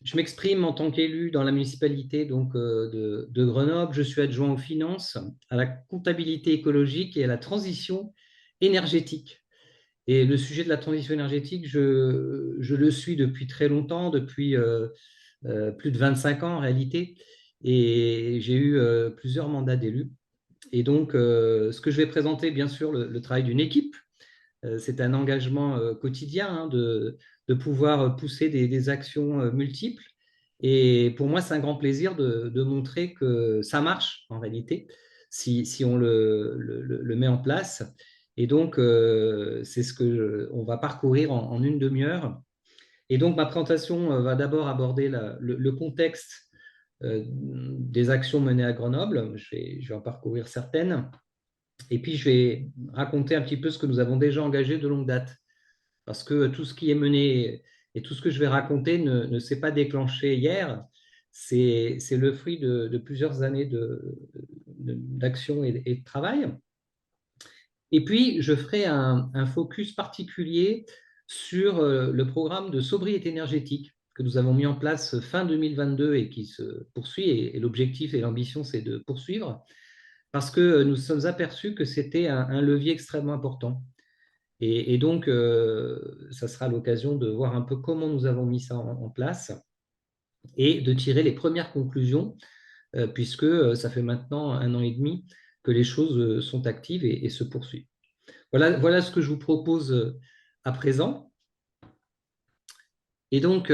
Je m'exprime en tant qu'élu dans la municipalité de Grenoble. Je suis adjoint aux finances, à la comptabilité écologique et à la transition énergétique. Et le sujet de la transition énergétique, je le suis depuis très longtemps, depuis plus de 25 ans en réalité. Et j'ai eu plusieurs mandats d'élu. Et donc, ce que je vais présenter, bien sûr, le travail d'une équipe. C'est un engagement quotidien de pouvoir pousser des actions multiples. Et pour moi, c'est un grand plaisir de montrer que ça marche en réalité si on le met en place. Et donc, c'est ce que on va parcourir en une demi-heure. Et donc, ma présentation va d'abord aborder le contexte des actions menées à Grenoble. Je vais en parcourir certaines. Et puis, je vais raconter un petit peu ce que nous avons déjà engagé de longue date. Parce que tout ce qui est mené et tout ce que je vais raconter ne s'est pas déclenché hier. C'est le fruit de plusieurs années d'action et de travail. Et puis, je ferai un focus particulier sur le programme de sobriété énergétique que nous avons mis en place fin 2022 et qui se poursuit. Et l'objectif et l'ambition, c'est de poursuivre parce que nous sommes aperçus que c'était un levier extrêmement important. Et donc, ça sera l'occasion de voir un peu comment nous avons mis ça en place et de tirer les premières conclusions, puisque ça fait maintenant 1 an et demi que les choses sont actives et se poursuivent. Voilà ce que je vous propose à présent. Et donc,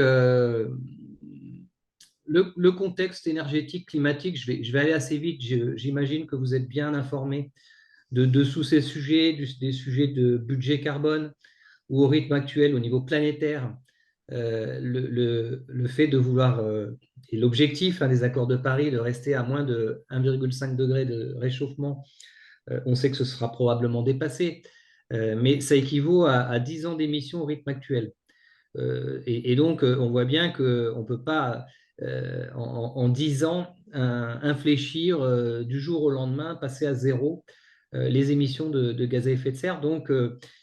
le contexte énergétique, climatique, je vais aller assez vite. J'imagine que vous êtes bien informés de tous ces sujets, des sujets de budget carbone, où au rythme actuel, au niveau planétaire, le fait de vouloir, et l'objectif des accords de Paris, de rester à moins de 1,5 degré de réchauffement, on sait que ce sera probablement dépassé, mais ça équivaut à 10 ans d'émissions au rythme actuel. Et donc, on voit bien qu'on ne peut pas, en 10 ans, infléchir du jour au lendemain, passer à zéro les émissions de gaz à effet de serre. Donc,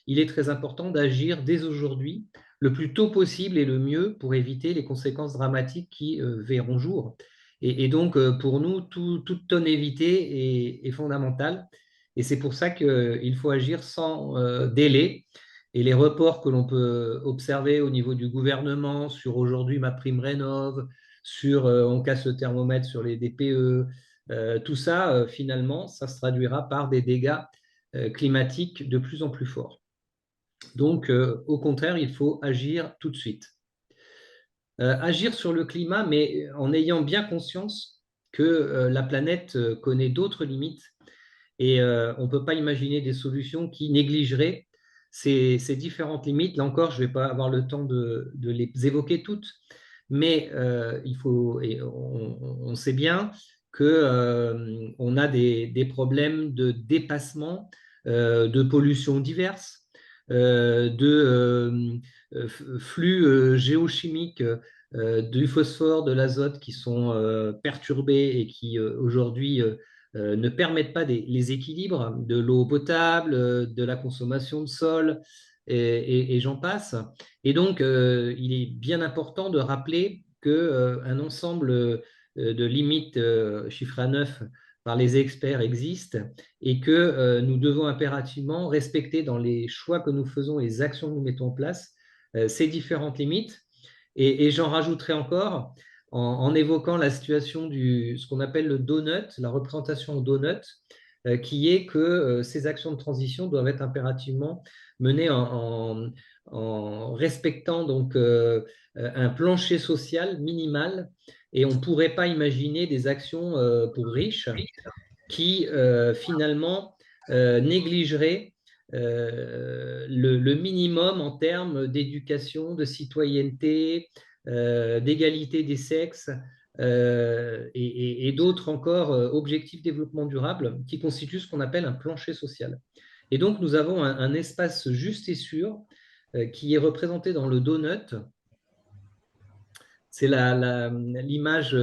il est très important d'agir dès aujourd'hui, le plus tôt possible et le mieux pour éviter les conséquences dramatiques qui verront jour. Et donc, pour nous, toute tonne évitée est fondamentale. Et c'est pour ça qu'il faut agir sans délai. Et les reports que l'on peut observer au niveau du gouvernement sur aujourd'hui ma prime rénov, sur on casse le thermomètre sur les DPE, tout ça, finalement, ça se traduira par des dégâts climatiques de plus en plus forts. Donc, au contraire, il faut agir tout de suite. Agir sur le climat, mais en ayant bien conscience que la planète connaît d'autres limites et on ne peut pas imaginer des solutions qui négligeraient ces différentes limites. Là encore, je ne vais pas avoir le temps de les évoquer toutes, mais il faut, et on sait bien qu'on a des problèmes de dépassement, de pollution diverses, de flux géochimiques du phosphore, de l'azote qui sont perturbés et qui aujourd'hui ne permettent pas les équilibres de l'eau potable, de la consommation de sol, et j'en passe. Et donc, il est bien important de rappeler qu'un ensemble de limites chiffrées à 9 par les experts existe et que nous devons impérativement respecter dans les choix que nous faisons et les actions que nous mettons en place ces différentes limites. Et j'en rajouterai encore en évoquant la situation ce qu'on appelle le donut, la représentation au donut, qui est que ces actions de transition doivent être impérativement menées en respectant donc un plancher social minimal. Et on ne pourrait pas imaginer des actions pour riches qui finalement négligeraient le minimum en termes d'éducation, de citoyenneté, d'égalité des sexes et d'autres encore objectifs de développement durable qui constituent ce qu'on appelle un plancher social. Et donc, nous avons un espace juste et sûr qui est représenté dans le donut. C'est l'image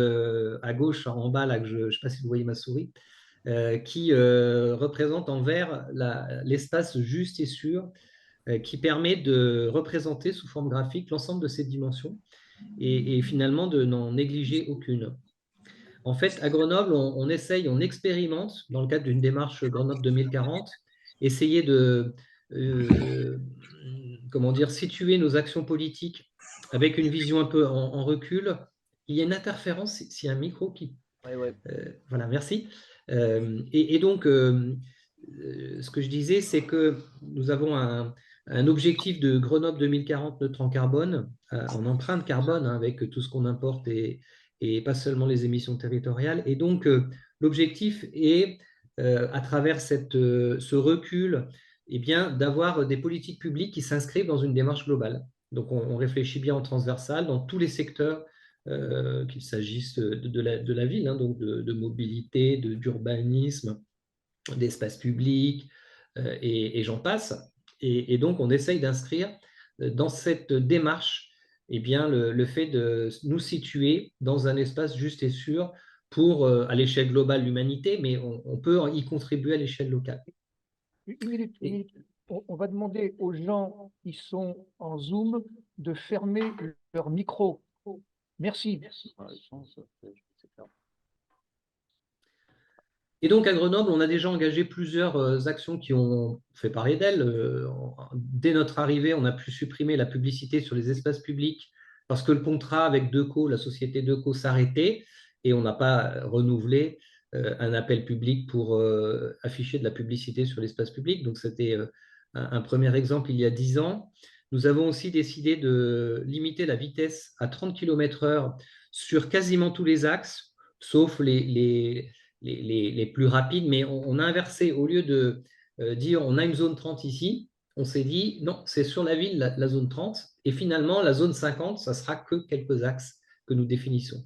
à gauche, en bas, là, que je ne sais pas si vous voyez ma souris, qui représente en vert l'espace juste et sûr qui permet de représenter sous forme graphique l'ensemble de ces dimensions. et finalement de n'en négliger aucune. En fait, à Grenoble, on essaye, on expérimente, dans le cadre d'une démarche Grenoble 2040, essayer de, comment dire, situer nos actions politiques avec une vision un peu en recul. Il y a une interférence, s'il y a un micro qui… Ouais, ouais. Voilà, merci. Et donc, ce que je disais, c'est que nous avons un objectif de Grenoble 2040 neutre en carbone, en empreinte carbone, hein, avec tout ce qu'on importe et pas seulement les émissions territoriales. Et donc, l'objectif est, à travers ce recul, eh bien, d'avoir des politiques publiques qui s'inscrivent dans une démarche globale. Donc, on réfléchit bien en transversal dans tous les secteurs, qu'il s'agisse de la ville, hein, donc de mobilité, d'urbanisme, d'espace public, et j'en passe. Et donc, on essaye d'inscrire dans cette démarche, eh bien, le fait de nous situer dans un espace juste et sûr pour, à l'échelle globale, l'humanité, mais on peut y contribuer à l'échelle locale. Une minute, une Et, minute. On va demander aux gens qui sont en Zoom de fermer leur micro. Merci. Et donc, à Grenoble, on a déjà engagé plusieurs actions qui ont fait parler d'elles. Dès notre arrivée, on a pu supprimer la publicité sur les espaces publics parce que le contrat avec Deco, la société Deco, s'arrêtait et on n'a pas renouvelé un appel public pour afficher de la publicité sur l'espace public. Donc, c'était un premier exemple il y a 10 ans. Nous avons aussi décidé de limiter la vitesse à 30 km/h sur quasiment tous les axes, sauf les plus rapides, mais on a inversé. Au lieu de dire on a une zone 30 ici, on s'est dit non, c'est sur la ville la zone 30, et finalement la zone 50, ça sera que quelques axes que nous définissons.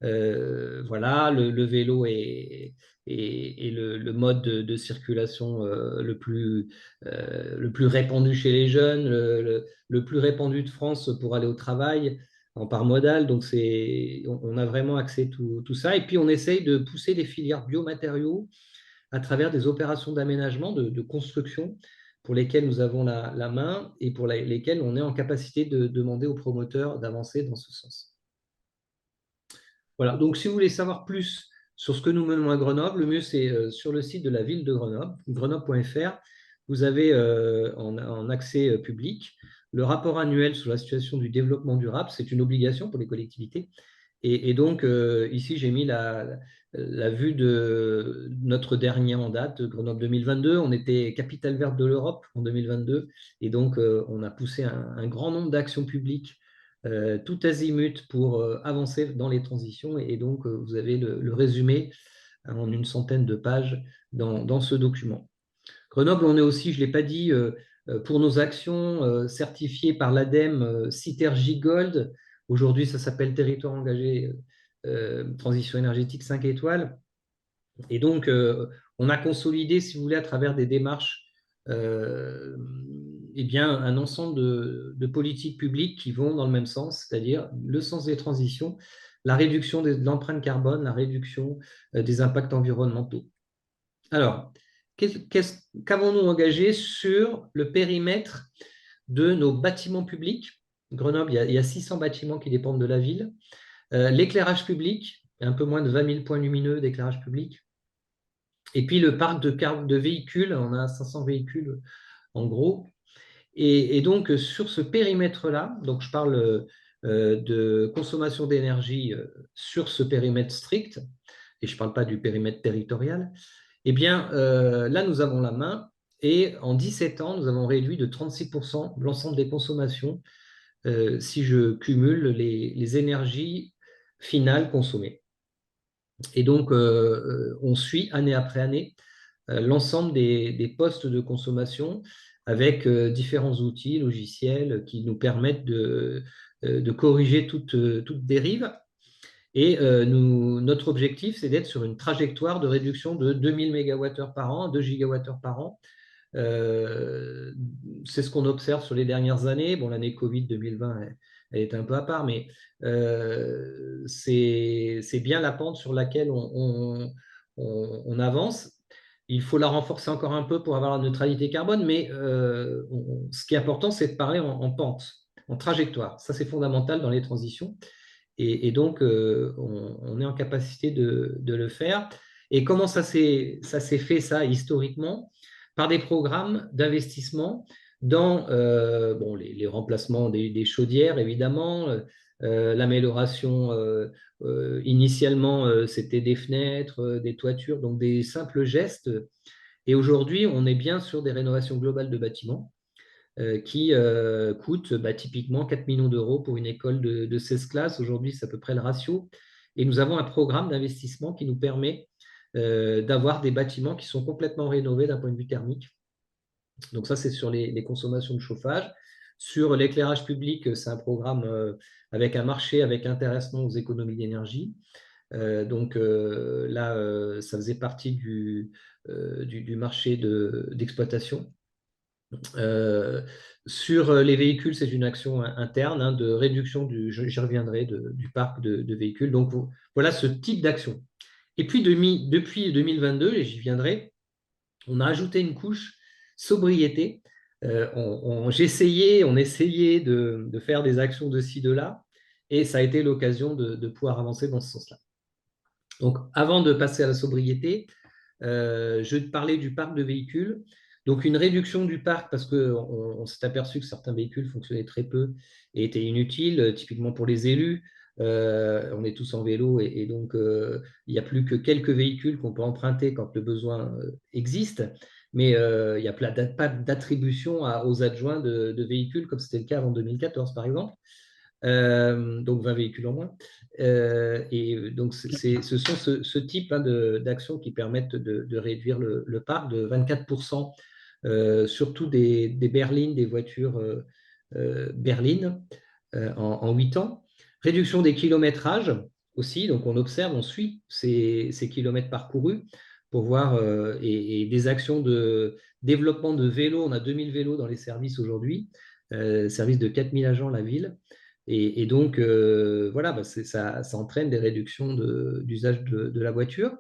Voilà, le vélo est le mode de circulation le plus répandu chez les jeunes, le plus répandu de France pour aller au travail en part modale. Donc, on a vraiment axé tout ça. Et puis, on essaye de pousser des filières biomatériaux à travers des opérations d'aménagement, de construction, pour lesquelles nous avons la main et pour lesquelles on est en capacité de demander aux promoteurs d'avancer dans ce sens. Voilà, donc si vous voulez savoir plus sur ce que nous menons à Grenoble, le mieux c'est sur le site de la ville de Grenoble, grenoble.fr. Vous avez en accès public le rapport annuel sur la situation du développement durable. C'est une obligation pour les collectivités. Et donc, ici, j'ai mis la vue de notre dernier mandat, Grenoble 2022. On était capitale verte de l'Europe en 2022. Et donc, on a poussé un grand nombre d'actions publiques, tout azimut, pour avancer dans les transitions. Et donc, vous avez le résumé en une centaine de pages dans ce document. Grenoble, on est aussi, je ne l'ai pas dit, pour nos actions certifiées par l'ADEME Citergy Gold. Aujourd'hui, ça s'appelle Territoire engagé, transition énergétique 5 étoiles. Et donc, on a consolidé, si vous voulez, à travers des démarches, eh bien, un ensemble de politiques publiques qui vont dans le même sens, c'est-à-dire le sens des transitions, la réduction de l'empreinte carbone, la réduction des impacts environnementaux. Alors, qu'avons-nous engagé sur le périmètre de nos bâtiments publics? Grenoble, il y a 600 bâtiments qui dépendent de la ville. L'éclairage public, un peu moins de 20 000 points lumineux d'éclairage public. Et puis le parc de véhicules, on a 500 véhicules en gros. Et donc, sur ce périmètre-là, donc je parle de consommation d'énergie sur ce périmètre strict, et je ne parle pas du périmètre territorial, eh bien, là, nous avons la main, et en 17 ans, nous avons réduit de 36% l'ensemble des consommations, si je cumule les énergies finales consommées. Et donc, on suit année après année l'ensemble des postes de consommation avec différents outils logiciels qui nous permettent de corriger toute dérive. Et notre objectif, c'est d'être sur une trajectoire de réduction de 2000 MWh par an, 2 GWh par an. C'est ce qu'on observe sur les dernières années. Bon, l'année Covid 2020, elle est un peu à part, mais c'est bien la pente sur laquelle on avance. Il faut la renforcer encore un peu pour avoir la neutralité carbone, mais ce qui est important, c'est de parler en pente. en trajectoire. Ça, c'est fondamental dans les transitions. Et donc, on est en capacité de le faire. Et comment ça s'est fait, ça, historiquement? Par des programmes d'investissement dans bon, les remplacements des chaudières, évidemment, l'amélioration, initialement, c'était des fenêtres, des toitures, donc des simples gestes. Et aujourd'hui, on est bien sur des rénovations globales de bâtiments qui coûtent typiquement 4 millions d'euros pour une école de 16 classes. Aujourd'hui, c'est à peu près le ratio. Et nous avons un programme d'investissement qui nous permet d'avoir des bâtiments qui sont complètement rénovés d'un point de vue thermique. Donc ça, c'est sur les consommations de chauffage. Sur l'éclairage public, c'est un programme avec un marché, avec intéressement aux économies d'énergie. Donc là, ça faisait partie du marché d'exploitation. Sur les véhicules, c'est une action interne de réduction j'y reviendrai, du parc de véhicules. Donc voilà ce type d'action. Et puis depuis 2022, et j'y viendrai, on a ajouté une couche sobriété. On essayait de faire des actions de ci, de là, et ça a été l'occasion de pouvoir avancer dans ce sens-là. Donc avant de passer à la sobriété, je vais te parler du parc de véhicules. Donc, une réduction du parc parce qu'on s'est aperçu que certains véhicules fonctionnaient très peu et étaient inutiles, typiquement pour les élus. On est tous en vélo et donc il n'y a plus que quelques véhicules qu'on peut emprunter quand le besoin existe. Mais il n'y a pas d'attribution aux adjoints de véhicules comme c'était le cas avant 2014, par exemple. Donc 20 véhicules en moins. Et donc, ce sont ce type d'actions qui permettent de réduire le parc de 24%, surtout des berlines, des voitures berlines en 8 ans. Réduction des kilométrages aussi, donc on observe, on suit ces kilomètres parcourus pour voir, et des actions de développement de vélos. On a 2000 vélos dans les services aujourd'hui, service de 4000 agents, la ville. Et donc, voilà, ça entraîne des réductions d'usage de la voiture.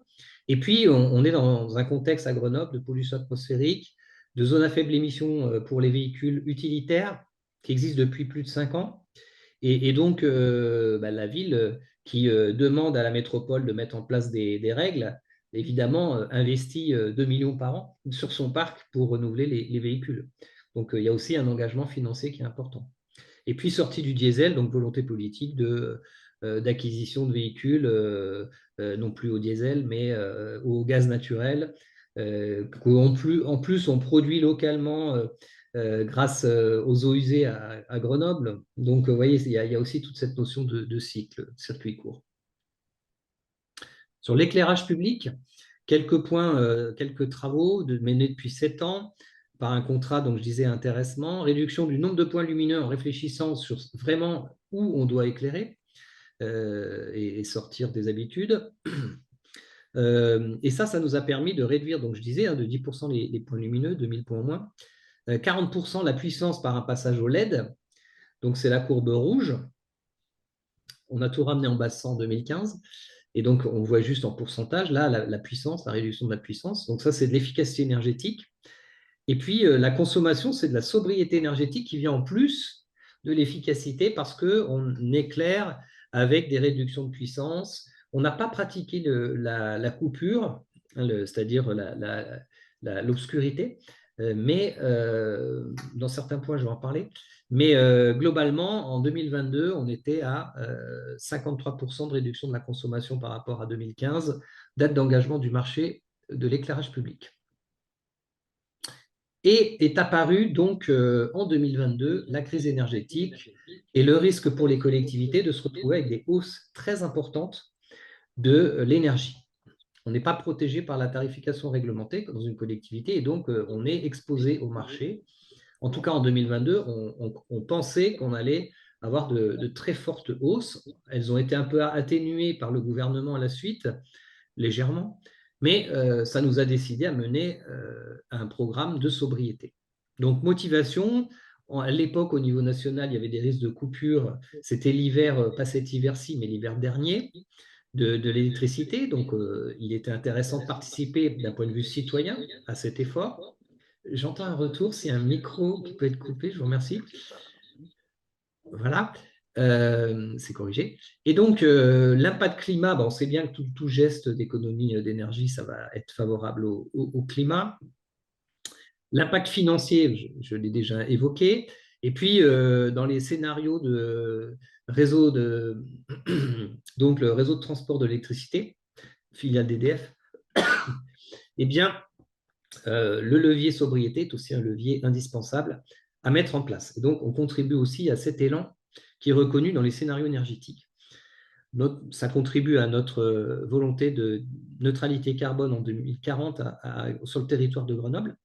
Et puis, on est dans un contexte à Grenoble de pollution atmosphérique, de zone à faible émission pour les véhicules utilitaires qui existent depuis plus de 5 ans. Et donc, la ville qui demande à la métropole de mettre en place des règles, évidemment, investit 2 millions par an sur son parc pour renouveler les véhicules. Donc, il y a aussi un engagement financier qui est important. Et puis sortie du diesel, donc volonté politique d'acquisition de véhicules, non plus au diesel, mais au gaz naturel, en plus on produit localement grâce aux eaux usées à Grenoble. Donc vous voyez, il y a aussi toute cette notion de cycle, circuit court. Sur l'éclairage public, quelques points, quelques travaux menés depuis 7 ans par un contrat, donc je disais intéressement, réduction du nombre de points lumineux en réfléchissant sur vraiment où on doit éclairer et sortir des habitudes. Et ça nous a permis de réduire, donc je disais, de 10% les points lumineux, 2000 points en moins, 40% la puissance par un passage au LED, donc c'est la courbe rouge. On a tout ramené en basse en 2015. Et donc, on voit juste en pourcentage, là, la puissance, la réduction de la puissance. Donc, ça, c'est de l'efficacité énergétique. Et puis, la consommation, c'est de la sobriété énergétique qui vient en plus de l'efficacité parce qu'on éclaire avec des réductions de puissance. On n'a pas pratiqué la coupure, c'est-à-dire l'obscurité, mais dans certains points, je vais en parler. Mais globalement, en 2022, on était à 53% de réduction de la consommation par rapport à 2015, date d'engagement du marché de l'éclairage public. Et est apparue donc en 2022 la crise énergétique et le risque pour les collectivités de se retrouver avec des hausses très importantes de l'énergie. On n'est pas protégé par la tarification réglementée dans une collectivité et donc on est exposé au marché. En tout cas, en 2022, on pensait qu'on allait avoir de très fortes hausses. Elles ont été un peu atténuées par le gouvernement à la suite, légèrement, mais ça nous a décidé à mener un programme de sobriété. Donc, motivation. À l'époque, au niveau national, il y avait des risques de coupure. C'était l'hiver, pas cet hiver-ci, mais l'hiver dernier, de l'électricité. Donc, il était intéressant de participer d'un point de vue citoyen à cet effort. J'entends un retour, c'est un micro qui peut être coupé, je vous remercie. Voilà, c'est corrigé. Et donc, l'impact climat, on sait bien que tout geste d'économie d'énergie, ça va être favorable au climat. L'impact financier, je l'ai déjà évoqué. Et puis, dans les scénarios de réseau donc le réseau de transport de l'électricité, filiale d'EDF, eh bien, le levier sobriété est aussi un levier indispensable à mettre en place. Et donc, on contribue aussi à cet élan qui est reconnu dans les scénarios énergétiques. Ça contribue à notre volonté de neutralité carbone en 2040 sur le territoire de Grenoble.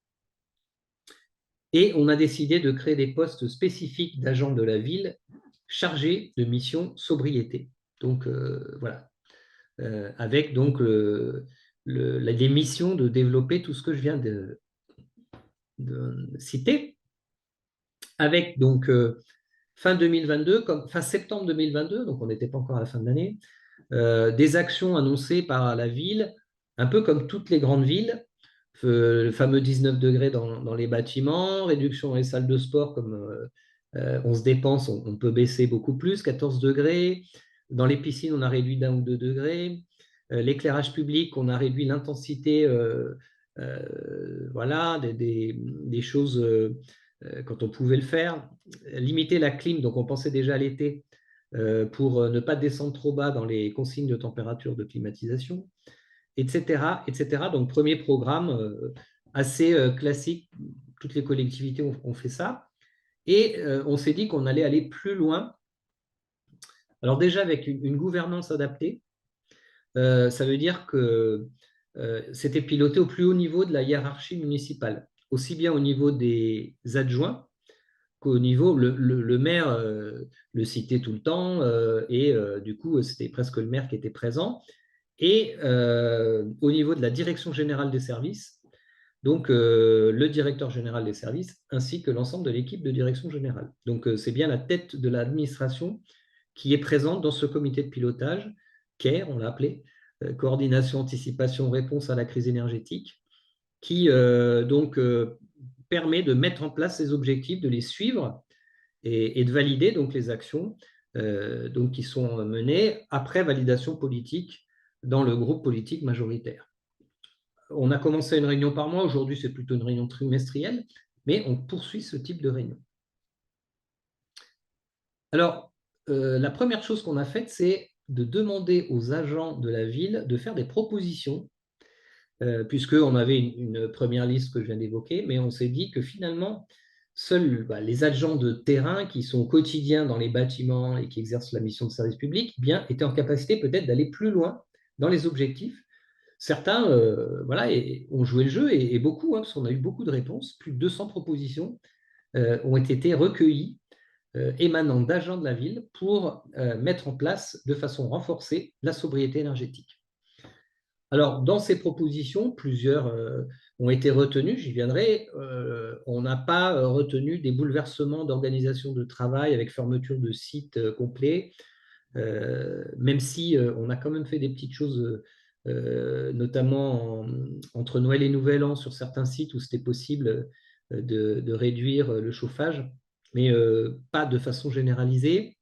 Et on a décidé de créer des postes spécifiques d'agents de la ville chargés de missions sobriété. Donc, voilà. Avec donc les missions de développer tout ce que je viens de citer. Avec donc fin 2022, fin septembre 2022, donc on n'était pas encore à la fin de l'année, des actions annoncées par la ville, un peu comme toutes les grandes villes, le fameux 19 degrés dans les bâtiments, réduction dans les salles de sport, comme on se dépense, on peut baisser beaucoup plus, 14 degrés. Dans les piscines, on a réduit d'1 ou 2 degrés. L'éclairage public, on a réduit l'intensité, voilà, des choses quand on pouvait le faire. Limiter la clim, donc on pensait déjà à l'été, pour ne pas descendre trop bas dans les consignes de température de climatisation, etc. etc. Donc, premier programme assez classique. Toutes les collectivités ont fait ça. Et on s'est dit qu'on allait aller plus loin. Alors déjà, avec une gouvernance adaptée, ça veut dire que c'était piloté au plus haut niveau de la hiérarchie municipale, aussi bien au niveau des adjoints qu'au niveau, le maire le citait tout le temps, et du coup, c'était presque le maire qui était présent. Et au niveau de la direction générale des services, donc le directeur général des services, ainsi que l'ensemble de l'équipe de direction générale. Donc c'est bien la tête de l'administration qui est présente dans ce comité de pilotage, CARE, on l'a appelé, Coordination, Anticipation, Réponse à la crise énergétique, qui donc permet de mettre en place ces objectifs, de les suivre et de valider donc les actions donc, qui sont menées après validation politique dans le groupe politique majoritaire. On a commencé une réunion par mois, aujourd'hui c'est plutôt une réunion trimestrielle, mais on poursuit ce type de réunion. Alors, la première chose qu'on a faite, c'est de demander aux agents de la ville de faire des propositions, puisqu'on avait une première liste que je viens d'évoquer, mais on s'est dit que finalement, seuls les agents de terrain qui sont quotidiens dans les bâtiments et qui exercent la mission de service public bien, étaient en capacité peut-être d'aller plus loin dans les objectifs. Certains voilà, ont joué le jeu, et beaucoup, parce qu'on a eu beaucoup de réponses, plus de 200 propositions ont été recueillies émanant d'agents de la ville pour mettre en place de façon renforcée la sobriété énergétique. Alors, dans ces propositions, plusieurs ont été retenues, j'y viendrai. On n'a pas retenu des bouleversements d'organisation de travail avec fermeture de sites complets, même si on a quand même fait des petites choses, notamment entre Noël et Nouvel An sur certains sites où c'était possible de réduire le chauffage, mais pas de façon généralisée.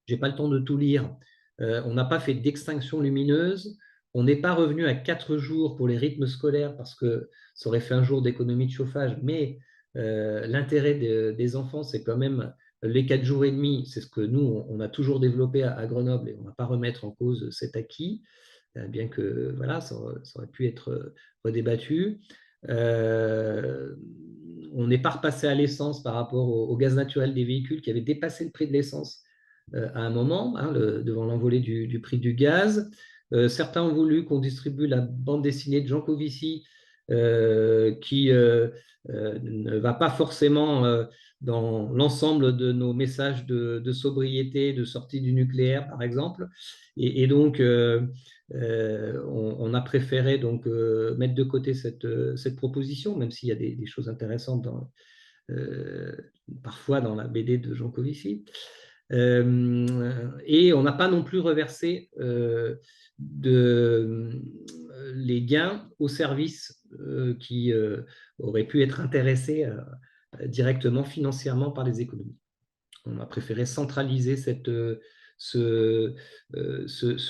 Je n'ai pas le temps de tout lire. On n'a pas fait d'extinction lumineuse. On n'est pas revenu à 4 jours pour les rythmes scolaires parce que ça aurait fait un jour d'économie de chauffage. Mais l'intérêt des enfants, c'est quand même les 4 jours et demi. C'est ce que nous, on a toujours développé à Grenoble, et on ne va pas remettre en cause cet acquis, bien que voilà, ça aurait pu être redébattu. On n'est pas repassé à l'essence par rapport au gaz naturel des véhicules qui avait dépassé le prix de l'essence à un moment, devant l'envolée du prix du gaz. Certains ont voulu qu'on distribue la bande dessinée de Jean Covici, qui ne va pas forcément dans l'ensemble de nos messages de sobriété, de sortie du nucléaire, par exemple. Et donc, on a préféré donc, mettre de côté cette proposition, même s'il y a des choses intéressantes parfois dans la BD de Jean Covici. Et on n'a pas non plus reversé les gains aux services qui auraient pu être intéressés directement financièrement par les économies. On a préféré centraliser ce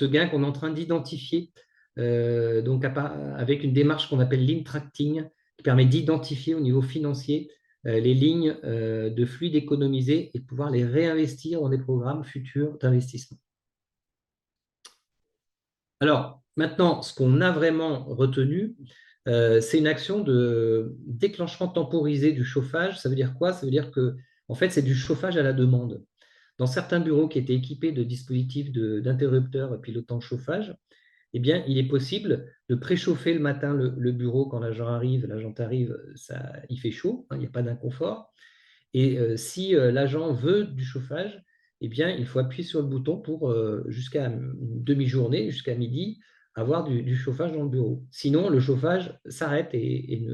gain qu'on est en train d'identifier, donc avec une démarche qu'on appelle lean tracking, qui permet d'identifier au niveau financier les lignes de fluide économisés et de pouvoir les réinvestir dans des programmes futurs d'investissement. Alors, maintenant, ce qu'on a vraiment retenu, c'est une action de déclenchement temporisé du chauffage. Ça veut dire quoi? Ça veut dire que, en fait, c'est du chauffage à la demande. Dans certains bureaux qui étaient équipés de dispositifs d'interrupteurs pilotant le chauffage, eh bien, il est possible de préchauffer le matin le bureau quand l'agent arrive. L'agent arrive, il fait chaud, hein, il n'y a pas d'inconfort. Et si l'agent veut du chauffage, eh bien, il faut appuyer sur le bouton pour, jusqu'à une demi-journée, jusqu'à midi, avoir du chauffage dans le bureau. Sinon, le chauffage s'arrête et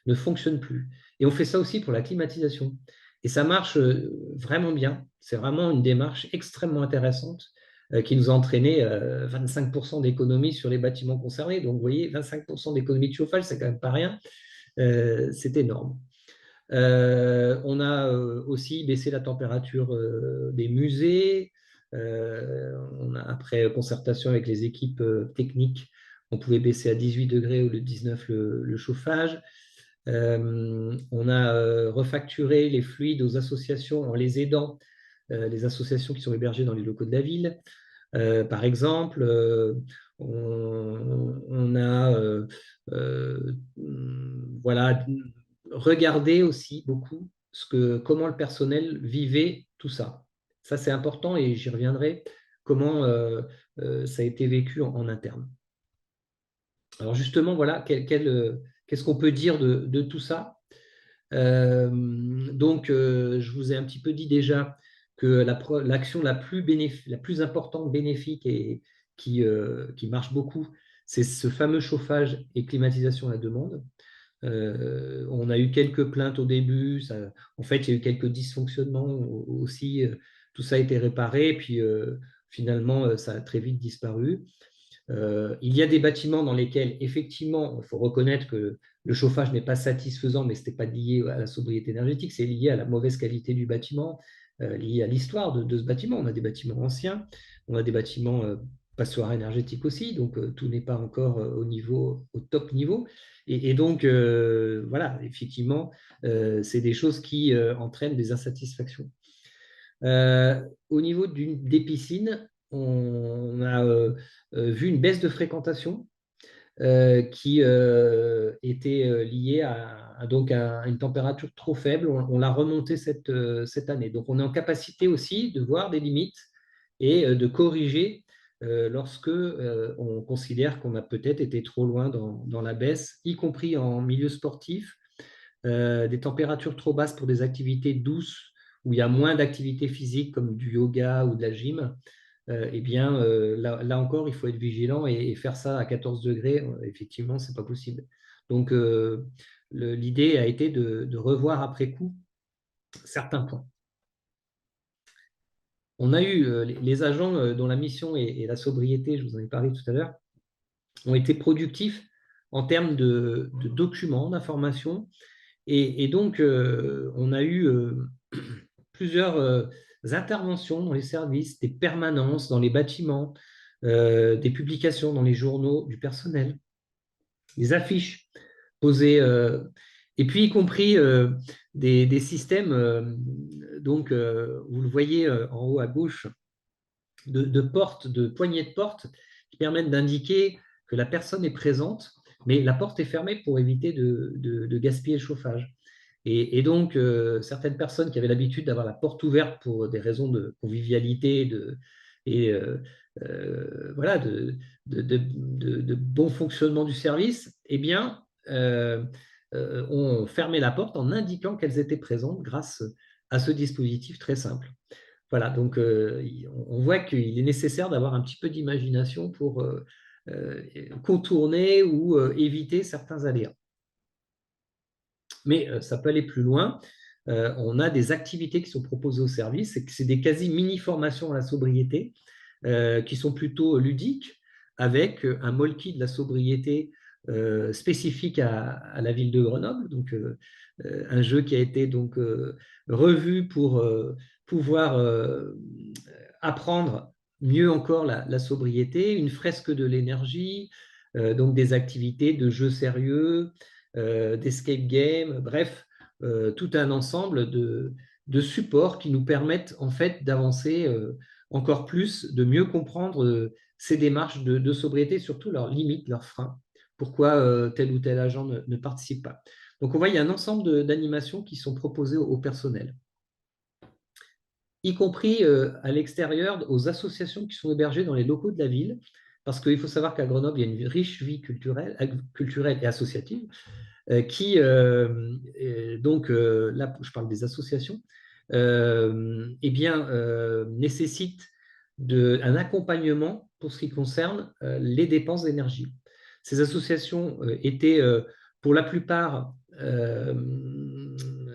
ne fonctionne plus. Et on fait ça aussi pour la climatisation. Et ça marche vraiment bien. C'est vraiment une démarche extrêmement intéressante qui nous a entraîné 25% d'économie sur les bâtiments concernés. Donc, vous voyez, 25% d'économie de chauffage, c'est quand même pas rien. C'est énorme. On a aussi baissé la température des musées. Après concertation avec les équipes techniques, on pouvait baisser à 18 degrés au lieu de 19 le chauffage. On a refacturé les fluides aux associations en les aidant, les associations qui sont hébergées dans les locaux de la ville. Par exemple, on a voilà, regardé aussi beaucoup comment le personnel vivait tout ça. Ça, c'est important et j'y reviendrai, comment ça a été vécu en interne. Alors justement, voilà, qu'est-ce qu'on peut dire de tout ça? Donc, je vous ai un petit peu dit déjà que l'action la plus importante, bénéfique et qui marche beaucoup, c'est ce fameux chauffage et climatisation à la demande. On a eu quelques plaintes au début, en fait, il y a eu quelques dysfonctionnements aussi. Tout ça a été réparé, puis finalement, ça a très vite disparu. Il y a des bâtiments dans lesquels, effectivement, il faut reconnaître que le chauffage n'est pas satisfaisant, mais ce n'était pas lié à la sobriété énergétique, c'est lié à la mauvaise qualité du bâtiment, lié à l'histoire de ce bâtiment. On a des bâtiments anciens, on a des bâtiments passoires énergétiques aussi, donc tout n'est pas encore au top niveau. Et donc, voilà, effectivement, c'est des choses qui entraînent des insatisfactions. Au niveau des piscines, on a vu une baisse de fréquentation qui était liée donc à une température trop faible. On l'a remontée cette année. Donc, on est en capacité aussi de voir des limites et de corriger lorsque on considère qu'on a peut-être été trop loin dans la baisse, y compris en milieu sportif. Des températures trop basses pour des activités douces où il y a moins d'activité physique comme du yoga ou de la gym, eh bien, là encore, il faut être vigilant et faire ça à 14 degrés, effectivement, ce n'est pas possible. Donc, l'idée a été de revoir après coup certains points. On a eu les agents dont la mission est la sobriété, je vous en ai parlé tout à l'heure, ont été productifs en termes de documents, d'informations. Et donc, on a eu plusieurs interventions dans les services, des permanences dans les bâtiments, des publications dans les journaux du personnel, des affiches posées, et puis y compris des systèmes, donc vous le voyez en haut à gauche, de portes, de poignées de porte qui permettent d'indiquer que la personne est présente, mais la porte est fermée pour éviter de gaspiller le chauffage. Et donc, certaines personnes qui avaient l'habitude d'avoir la porte ouverte pour des raisons de convivialité et voilà, de bon fonctionnement du service, eh bien, ont fermé la porte en indiquant qu'elles étaient présentes grâce à ce dispositif très simple. Voilà, donc on voit qu'il est nécessaire d'avoir un petit peu d'imagination pour contourner ou éviter certains aléas. Mais ça peut aller plus loin. On a des activités qui sont proposées au service, c'est des quasi mini-formations à la sobriété qui sont plutôt ludiques, avec un molki de la sobriété spécifique à la ville de Grenoble, donc un jeu qui a été donc revu pouvoir apprendre mieux encore la sobriété, une fresque de l'énergie, donc des activités de jeux sérieux, d'escape game, bref, tout un ensemble de supports qui nous permettent en fait d'avancer encore plus, de mieux comprendre ces démarches de sobriété, surtout leurs limites, leurs freins, pourquoi tel ou tel agent ne participe pas. Donc on voit, il y a un ensemble d'animations qui sont proposées au personnel, y compris à l'extérieur, aux associations qui sont hébergées dans les locaux de la ville, parce qu'il faut savoir qu'à Grenoble, il y a une riche vie culturelle et associative, qui, donc là, je parle des associations, eh bien, nécessitent un accompagnement pour ce qui concerne les dépenses d'énergie. Ces associations étaient pour la plupart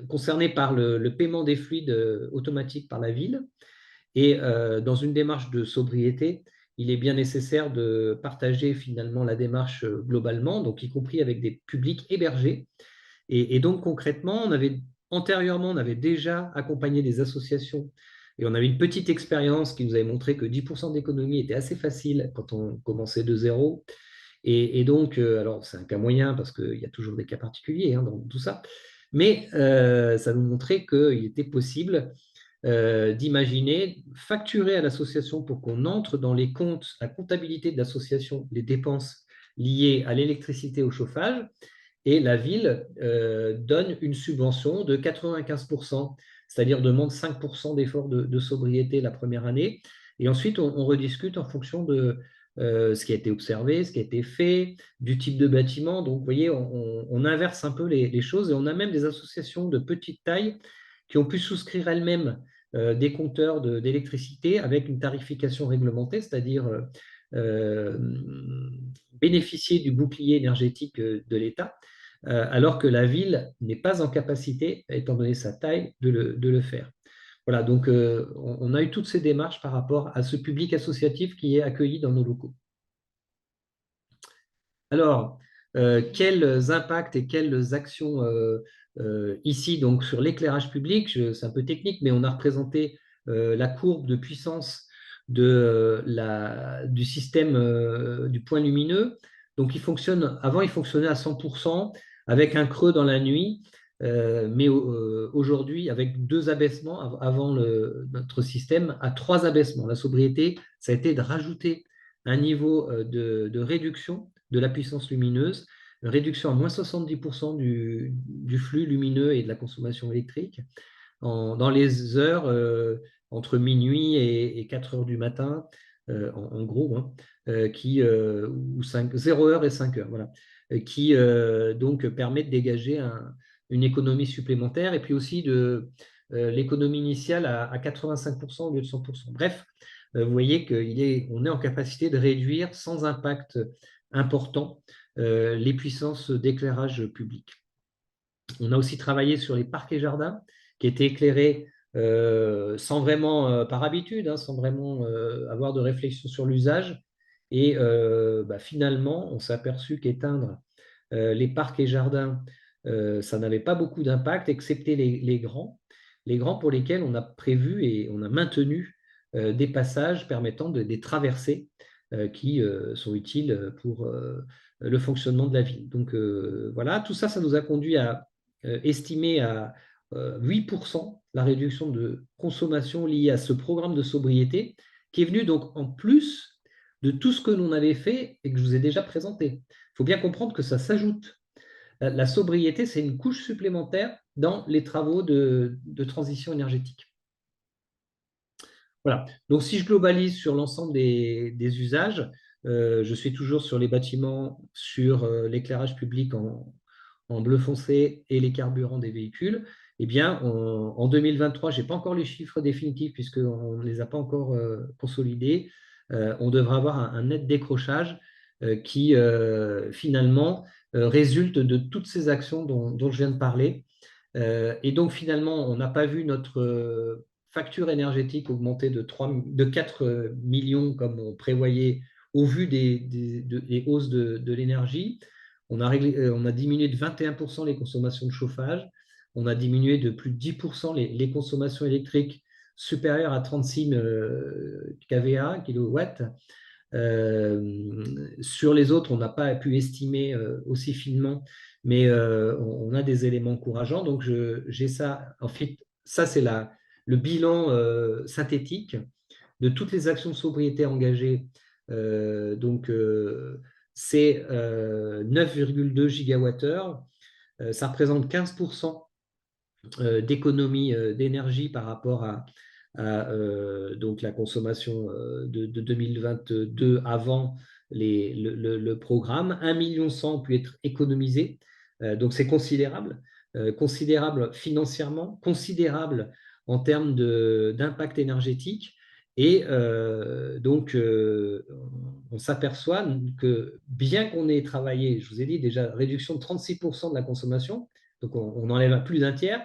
concernées par le paiement des fluides automatiques par la ville. Et dans une démarche de sobriété, il est bien nécessaire de partager finalement la démarche globalement, donc y compris avec des publics hébergés. Et donc concrètement, antérieurement, on avait déjà accompagné des associations et on avait une petite expérience qui nous avait montré que 10% d'économie était assez facile quand on commençait de zéro. Et donc, alors c'est un cas moyen parce qu'il y a toujours des cas particuliers hein, dans tout ça, mais ça nous montrait qu'il était possible d'imaginer facturer à l'association pour qu'on entre dans les comptes, la comptabilité de l'association, les dépenses liées à l'électricité, au chauffage, et la ville donne une subvention de 95%, c'est-à-dire demande 5% d'efforts de sobriété la première année. Et ensuite, on rediscute en fonction de ce qui a été observé, ce qui a été fait, du type de bâtiment. Donc, vous voyez, on inverse un peu les choses et on a même des associations de petite taille qui ont pu souscrire elles-mêmes des compteurs d'électricité avec une tarification réglementée, c'est-à-dire euh, bénéficier du bouclier énergétique de l'État, alors que la ville n'est pas en capacité, étant donné sa taille, de le faire. Voilà, donc on a eu toutes ces démarches par rapport à ce public associatif qui est accueilli dans nos locaux. Alors, quels impacts et quelles actions ici donc sur l'éclairage public, c'est un peu technique, mais on a représenté la courbe de puissance du système du point lumineux. Donc, avant, il fonctionnait à 100% avec un creux dans la nuit, mais aujourd'hui, avec 2 abaissements avant notre système, à 3 abaissements. La sobriété, ça a été de rajouter un niveau de réduction de la puissance lumineuse, une réduction à moins 70% du flux lumineux et de la consommation électrique dans les heures entre minuit et 4 heures du matin, en gros, hein, ou 0 heure et 5 heures, voilà, qui donc permet de dégager une économie supplémentaire et puis aussi de l'économie initiale à 85% au lieu de 100%. Bref, vous voyez qu'on est en capacité de réduire sans impact important les puissances d'éclairage public. On a aussi travaillé sur les parcs et jardins qui étaient éclairés sans vraiment, par habitude, hein, sans vraiment avoir de réflexion sur l'usage. Et finalement, on s'est aperçu qu'éteindre les parcs et jardins, ça n'avait pas beaucoup d'impact, excepté les grands. Les grands pour lesquels on a prévu et on a maintenu des passages permettant des traversées qui sont utiles pour le fonctionnement de la ville. Donc voilà, tout ça, ça nous a conduit à estimer à 8% la réduction de consommation liée à ce programme de sobriété qui est venu donc en plus de tout ce que l'on avait fait et que je vous ai déjà présenté. Il faut bien comprendre que ça s'ajoute. La sobriété, c'est une couche supplémentaire dans les travaux de transition énergétique. Voilà. Donc, si je globalise sur l'ensemble des usages, je suis toujours sur les bâtiments, sur l'éclairage public en bleu foncé et les carburants des véhicules. Eh bien, en 2023, je n'ai pas encore les chiffres définitifs puisqu'on ne les a pas encore consolidés. On devra avoir un net décrochage qui, finalement, résulte de toutes ces actions dont je viens de parler. Et donc, finalement, on n'a pas vu notre facture énergétique augmenter de 4 millions comme on prévoyait au vu des hausses de l'énergie. On a diminué de 21% les consommations de chauffage. On a diminué de plus de 10% les consommations électriques supérieur à 36 kVA, kilowatts. Sur les autres, on n'a pas pu estimer aussi finement, mais on a des éléments encourageants. Donc, j'ai ça. En fait, ça, c'est le bilan synthétique de toutes les actions de sobriété engagées. Donc, c'est 9,2 gigawattheures. Ça représente 15% d'économie d'énergie par rapport à donc la consommation de 2022 avant le programme. 1,1 million ont pu être économisés. Donc c'est considérable, considérable financièrement, considérable en termes d'impact énergétique. Et donc, on s'aperçoit que bien qu'on ait travaillé, je vous ai dit déjà, réduction de 36% de la consommation, donc on enlève à plus d'un tiers,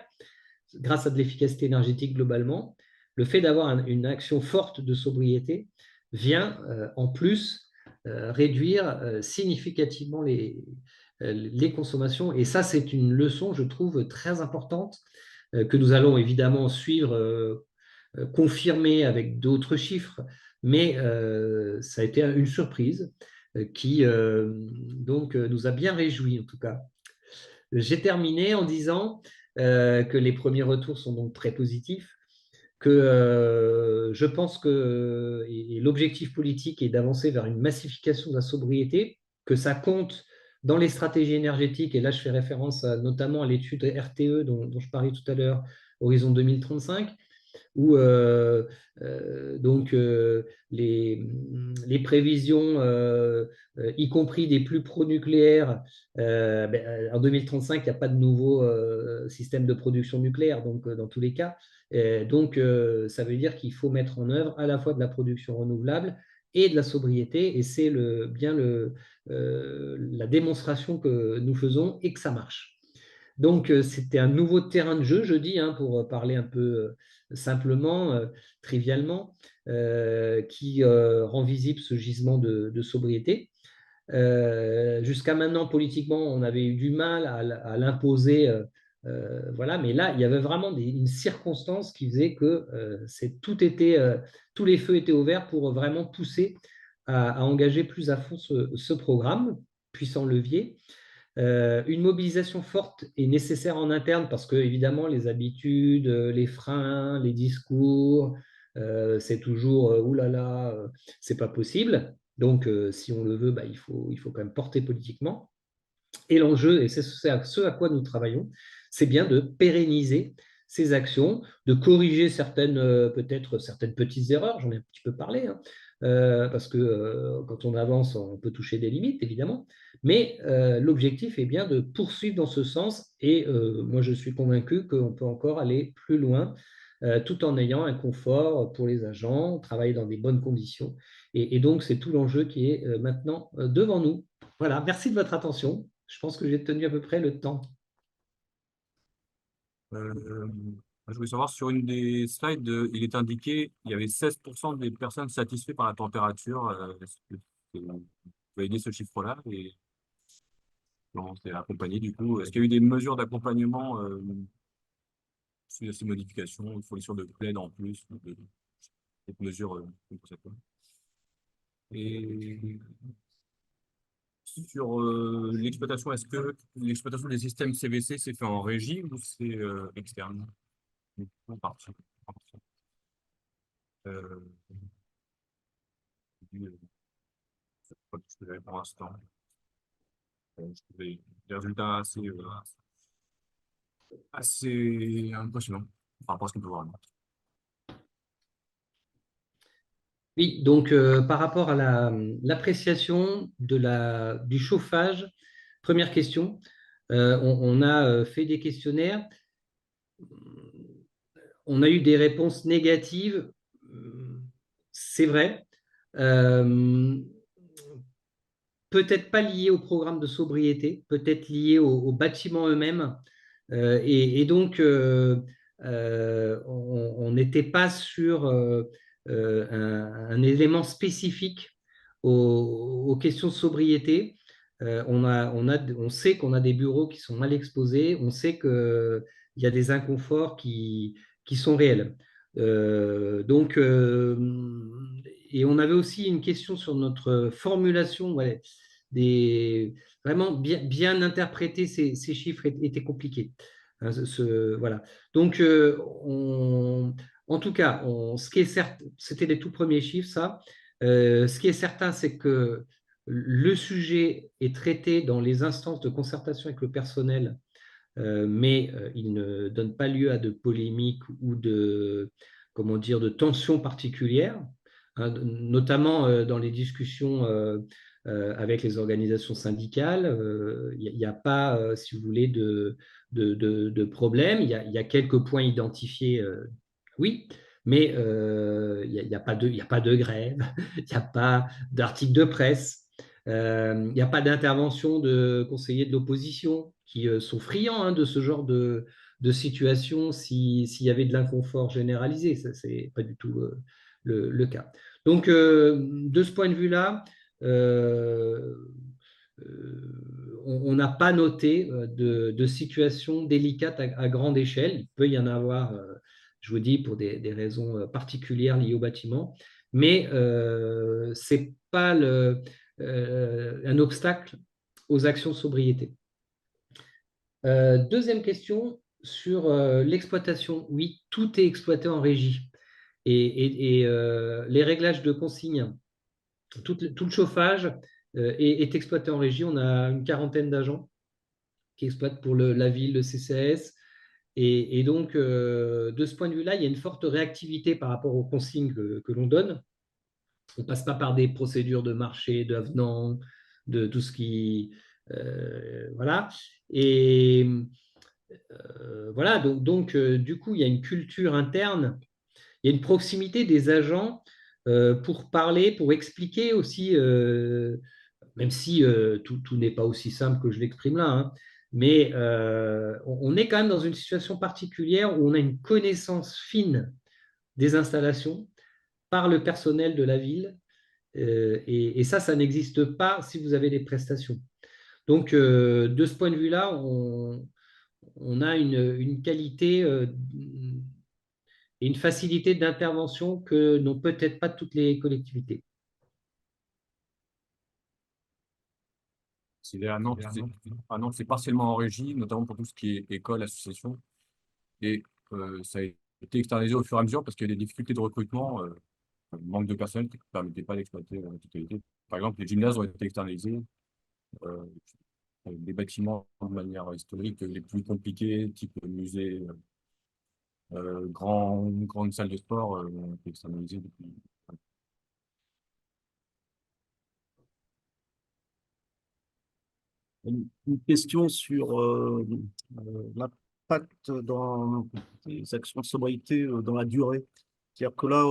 grâce à de l'efficacité énergétique globalement, le fait d'avoir une action forte de sobriété vient en plus réduire significativement les consommations. Et ça, c'est une leçon, je trouve, très importante que nous allons évidemment suivre, confirmer avec d'autres chiffres, mais ça a été une surprise qui donc nous a bien réjouis en tout cas. J'ai terminé en disant que les premiers retours sont donc très positifs, que je pense que l'objectif politique est d'avancer vers une massification de la sobriété, que ça compte dans les stratégies énergétiques, et là je fais référence notamment à l'étude RTE dont je parlais tout à l'heure, Horizon 2035, où donc les prévisions, y compris des plus pro-nucléaires, en 2035, il n'y a pas de nouveau système de production nucléaire, donc dans tous les cas. Donc, ça veut dire qu'il faut mettre en œuvre à la fois de la production renouvelable et de la sobriété, et c'est bien la démonstration que nous faisons et que ça marche. Donc, c'était un nouveau terrain de jeu, je dis, hein, pour parler un peu simplement, trivialement, qui rend visible ce gisement de sobriété. Jusqu'à maintenant, politiquement, on avait eu du mal à l'imposer, voilà, mais là, il y avait vraiment une circonstance qui faisait que tous les feux étaient ouverts pour vraiment pousser à engager plus à fond ce programme, puissant levier. Une mobilisation forte est nécessaire en interne parce que, évidemment, les habitudes, les freins, les discours, c'est toujours oulala, c'est pas possible. Donc, si on le veut, bah, il faut quand même porter politiquement. Et l'enjeu, et c'est ce à quoi nous travaillons, c'est bien de pérenniser ces actions, de corriger peut-être certaines petites erreurs, j'en ai un petit peu parlé, hein, parce que quand on avance, on peut toucher des limites, évidemment, mais l'objectif est bien de poursuivre dans ce sens, et moi je suis convaincu qu'on peut encore aller plus loin, tout en ayant un confort pour les agents, travailler dans des bonnes conditions, et donc c'est tout l'enjeu qui est maintenant devant nous. Voilà, merci de votre attention. Je pense que j'ai tenu à peu près le temps. Euh, je voulais savoir, sur une des slides, il est indiqué il y avait 16% des personnes satisfaites par la température. Est-ce que vous pouvez aider ce chiffre-là et comment c'est accompagné du coup? Est-ce qu'il y a eu des mesures d'accompagnement suite à ces modifications, une fourniture de plaid en plus, des mesures pour cette fois. Et sur l'exploitation, est-ce que l'exploitation des systèmes CVC s'est fait en régie ou c'est externe? En partie. Euh, c'est pas tout ce que j'avais pour l'instant. Je trouvais des résultats assez impressionnants par rapport à ce qu'on peut voir. Oui, donc par rapport à l'appréciation du chauffage, première question, on a fait des questionnaires, on a eu des réponses négatives, c'est vrai. Peut-être pas liées au programme de sobriété, peut-être liées aux bâtiments eux-mêmes. Et donc, on n'était pas sur un élément spécifique aux questions de sobriété. On sait qu'on a des bureaux qui sont mal exposés, on sait qu'il y a des inconforts qui sont réels. Donc, et on avait aussi une question sur notre formulation, ouais, vraiment bien interpréter ces chiffres était compliqué. Hein, voilà. Donc, en tout cas, ce qui est certain, c'était les tout premiers chiffres, ça. Ce qui est certain, c'est que le sujet est traité dans les instances de concertation avec le personnel, mais il ne donne pas lieu à de polémiques ou comment dire, de tensions particulières, hein, notamment dans les discussions avec les organisations syndicales. Il n'y a pas, si vous voulez, de problème. Il y a quelques points identifiés, oui, mais il n'y a pas il y a pas de grève, il n'y a pas d'article de presse. Il n'y a pas d'intervention de conseillers de l'opposition qui sont friands, hein, de ce genre de situation s'il y avait de l'inconfort généralisé. Ça, c'est pas du tout le cas. Donc, de ce point de vue-là, euh, on n'a pas noté de situation délicate à grande échelle. Il peut y en avoir, je vous dis, pour des raisons particulières liées au bâtiment, mais ce n'est pas un obstacle aux actions de sobriété. Deuxième question sur l'exploitation. Oui, tout est exploité en régie. Et les réglages de consignes, tout le chauffage est exploité en régie. On a une quarantaine d'agents qui exploitent pour la ville, le CCAS. Et donc, de ce point de vue-là, il y a une forte réactivité par rapport aux consignes que l'on donne. On ne passe pas par des procédures de marché, d'avenant, de tout ce qui... voilà. Et voilà, donc du coup, il y a une culture interne, il y a une proximité des agents pour parler, pour expliquer aussi, même si tout n'est pas aussi simple que je l'exprime là, hein, mais on est quand même dans une situation particulière où on a une connaissance fine des installations par le personnel de la ville, et ça n'existe pas si vous avez des prestations. Donc, de ce point de vue-là, on a une qualité et une facilité d'intervention que n'ont peut-être pas toutes les collectivités. À Nantes, c'est partiellement en régie, notamment pour tout ce qui est école, association. Et ça a été externalisé au fur et à mesure parce qu'il y a des difficultés de recrutement, manque de personnel qui ne permettait pas d'exploiter la totalité. Par exemple, les gymnases ont été externalisés. euh, des bâtiments de manière historique les plus compliqués, type musée, grande salle de sport, ont été externalisés depuis. Une question sur l'impact dans les actions de sobriété dans la durée. C'est-à-dire que là,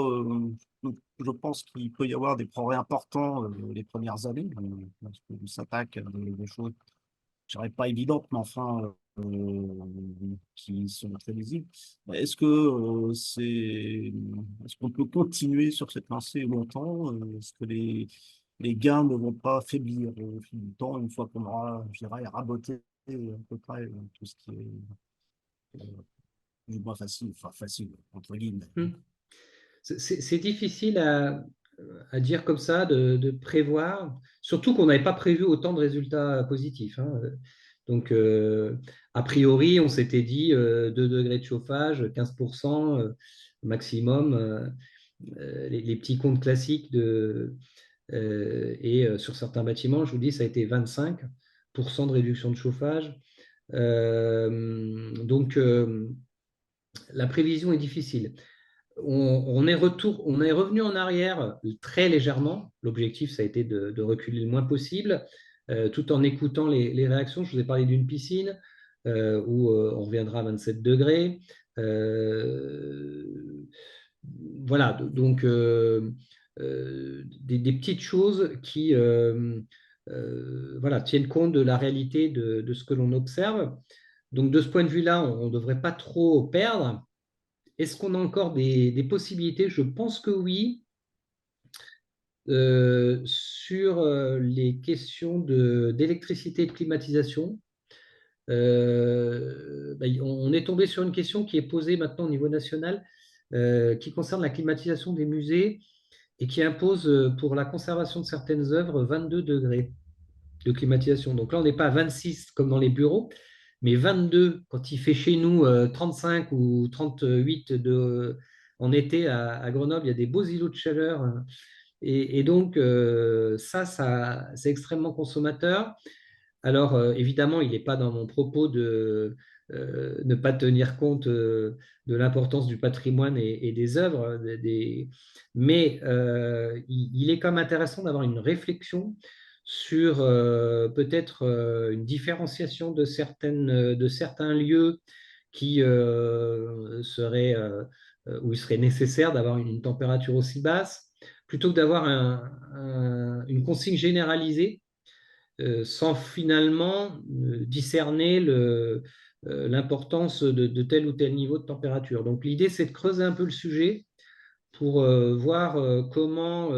je pense qu'il peut y avoir des progrès importants les premières années, parce qu'on s'attaque à des choses, je dirais pas évidentes, mais enfin, qui sont très visibles. Est-ce qu'on peut continuer sur cette lancée longtemps? Est-ce que les gains ne vont pas faiblir au fil du temps, une fois qu'on aura, je dirais, raboté à peu près tout ce qui est plus ou moins facile, enfin facile, entre guillemets. C'est difficile à dire comme ça, de prévoir, surtout qu'on n'avait pas prévu autant de résultats positifs, hein. Donc, a priori, on s'était dit 2 degrés de chauffage, 15% maximum, les petits comptes classiques et sur certains bâtiments, je vous dis, ça a été 25% de réduction de chauffage. Donc, la prévision est difficile. On est revenu en arrière très légèrement. L'objectif, ça a été de reculer le moins possible, tout en écoutant les réactions. Je vous ai parlé d'une piscine où on reviendra à 27 degrés. Voilà, donc des petites choses qui voilà, tiennent compte de la réalité de ce que l'on observe. Donc de ce point de vue-là, on ne devrait pas trop perdre. Est-ce qu'on a encore des possibilités? Je pense que oui. Sur les questions d'électricité et de climatisation, on est tombé sur une question qui est posée maintenant au niveau national. qui concerne la climatisation des musées et qui impose pour la conservation de certaines œuvres 22 degrés de climatisation. Donc là, on n'est pas à 26 comme dans les bureaux, mais 22 quand il fait chez nous 35 ou 38 en été à Grenoble, il y a des beaux îlots de chaleur. Et donc, ça c'est extrêmement consommateur. Alors, évidemment, il n'est pas dans mon propos de ne pas tenir compte de l'importance du patrimoine et des œuvres, mais il est quand même intéressant d'avoir une réflexion sur peut-être une différenciation de certains lieux qui où il serait nécessaire d'avoir une température aussi basse, plutôt que d'avoir une consigne généralisée sans finalement discerner l'importance de tel ou tel niveau de température. Donc l'idée, c'est de creuser un peu le sujet pour voir comment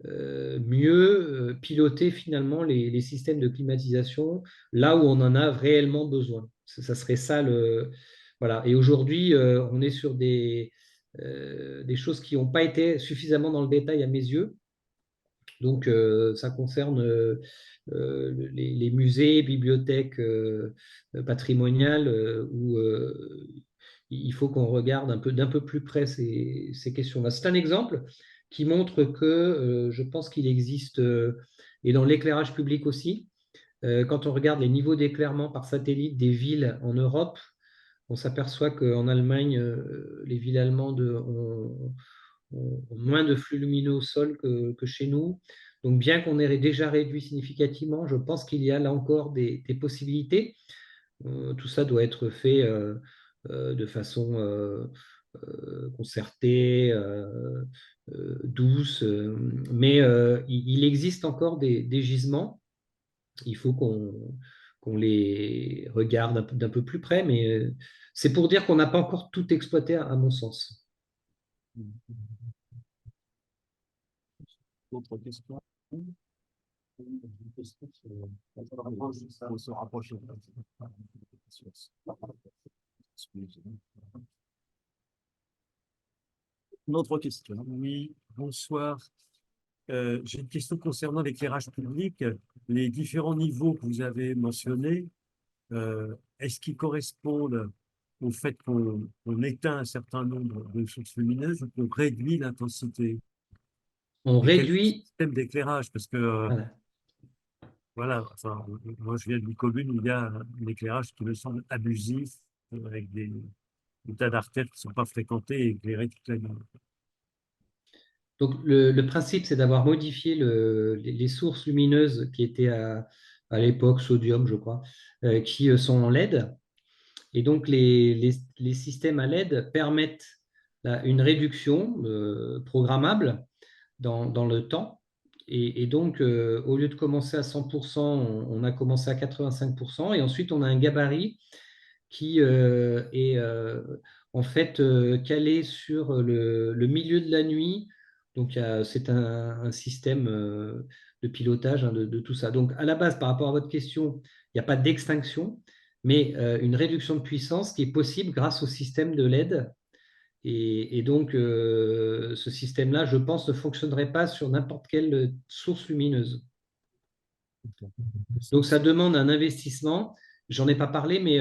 mieux piloter finalement les systèmes de climatisation là où on en a réellement besoin. Ça serait ça le... Voilà. Et aujourd'hui, on est sur des choses qui n'ont pas été suffisamment dans le détail à mes yeux. Donc, ça concerne les musées, bibliothèques patrimoniales où il faut qu'on regarde d'un peu plus près ces questions-là. C'est un exemple qui montre que je pense qu'il existe, et dans l'éclairage public aussi, quand on regarde les niveaux d'éclairement par satellite des villes en Europe, on s'aperçoit qu'en Allemagne, les villes allemandes ont moins de flux lumineux au sol que chez nous. Donc, bien qu'on ait déjà réduit significativement, je pense qu'il y a là encore des possibilités. Tout ça doit être fait de façon concertée, douce, mais il existe encore des gisements. Il faut qu'on les regarde d'un peu plus près, mais c'est pour dire qu'on n'a pas encore tout exploité à mon sens. D'autres questions? Faut se rapprocher. Une autre question. Oui, bonsoir. J'ai une question concernant l'éclairage public. Les différents niveaux que vous avez mentionnés, est-ce qu'ils correspondent au fait qu'on éteint un certain nombre de sources lumineuses ou qu'on réduit l'intensité? On Et quel réduit. système d'éclairage? Parce que, Voilà. voilà, enfin, moi je viens d'une commune où il y a un éclairage qui me semble abusif, avec des tas d'artères qui ne sont pas fréquentées et éclairées toute la nuit. Donc, le principe, c'est d'avoir modifié les sources lumineuses qui étaient à l'époque sodium, je crois, qui sont en LED. Et donc, les systèmes à LED permettent une réduction programmable dans le temps. Et donc, au lieu de commencer à 100%, on a commencé à 85%. Et ensuite, on a un gabarit qui est en fait calé sur le milieu de la nuit. Donc, c'est un système de pilotage de tout ça. Donc, à la base, par rapport à votre question, il n'y a pas d'extinction, mais une réduction de puissance qui est possible grâce au système de LED. Et donc, ce système-là, je pense, ne fonctionnerait pas sur n'importe quelle source lumineuse. Donc, ça demande un investissement. J'en ai pas parlé, mais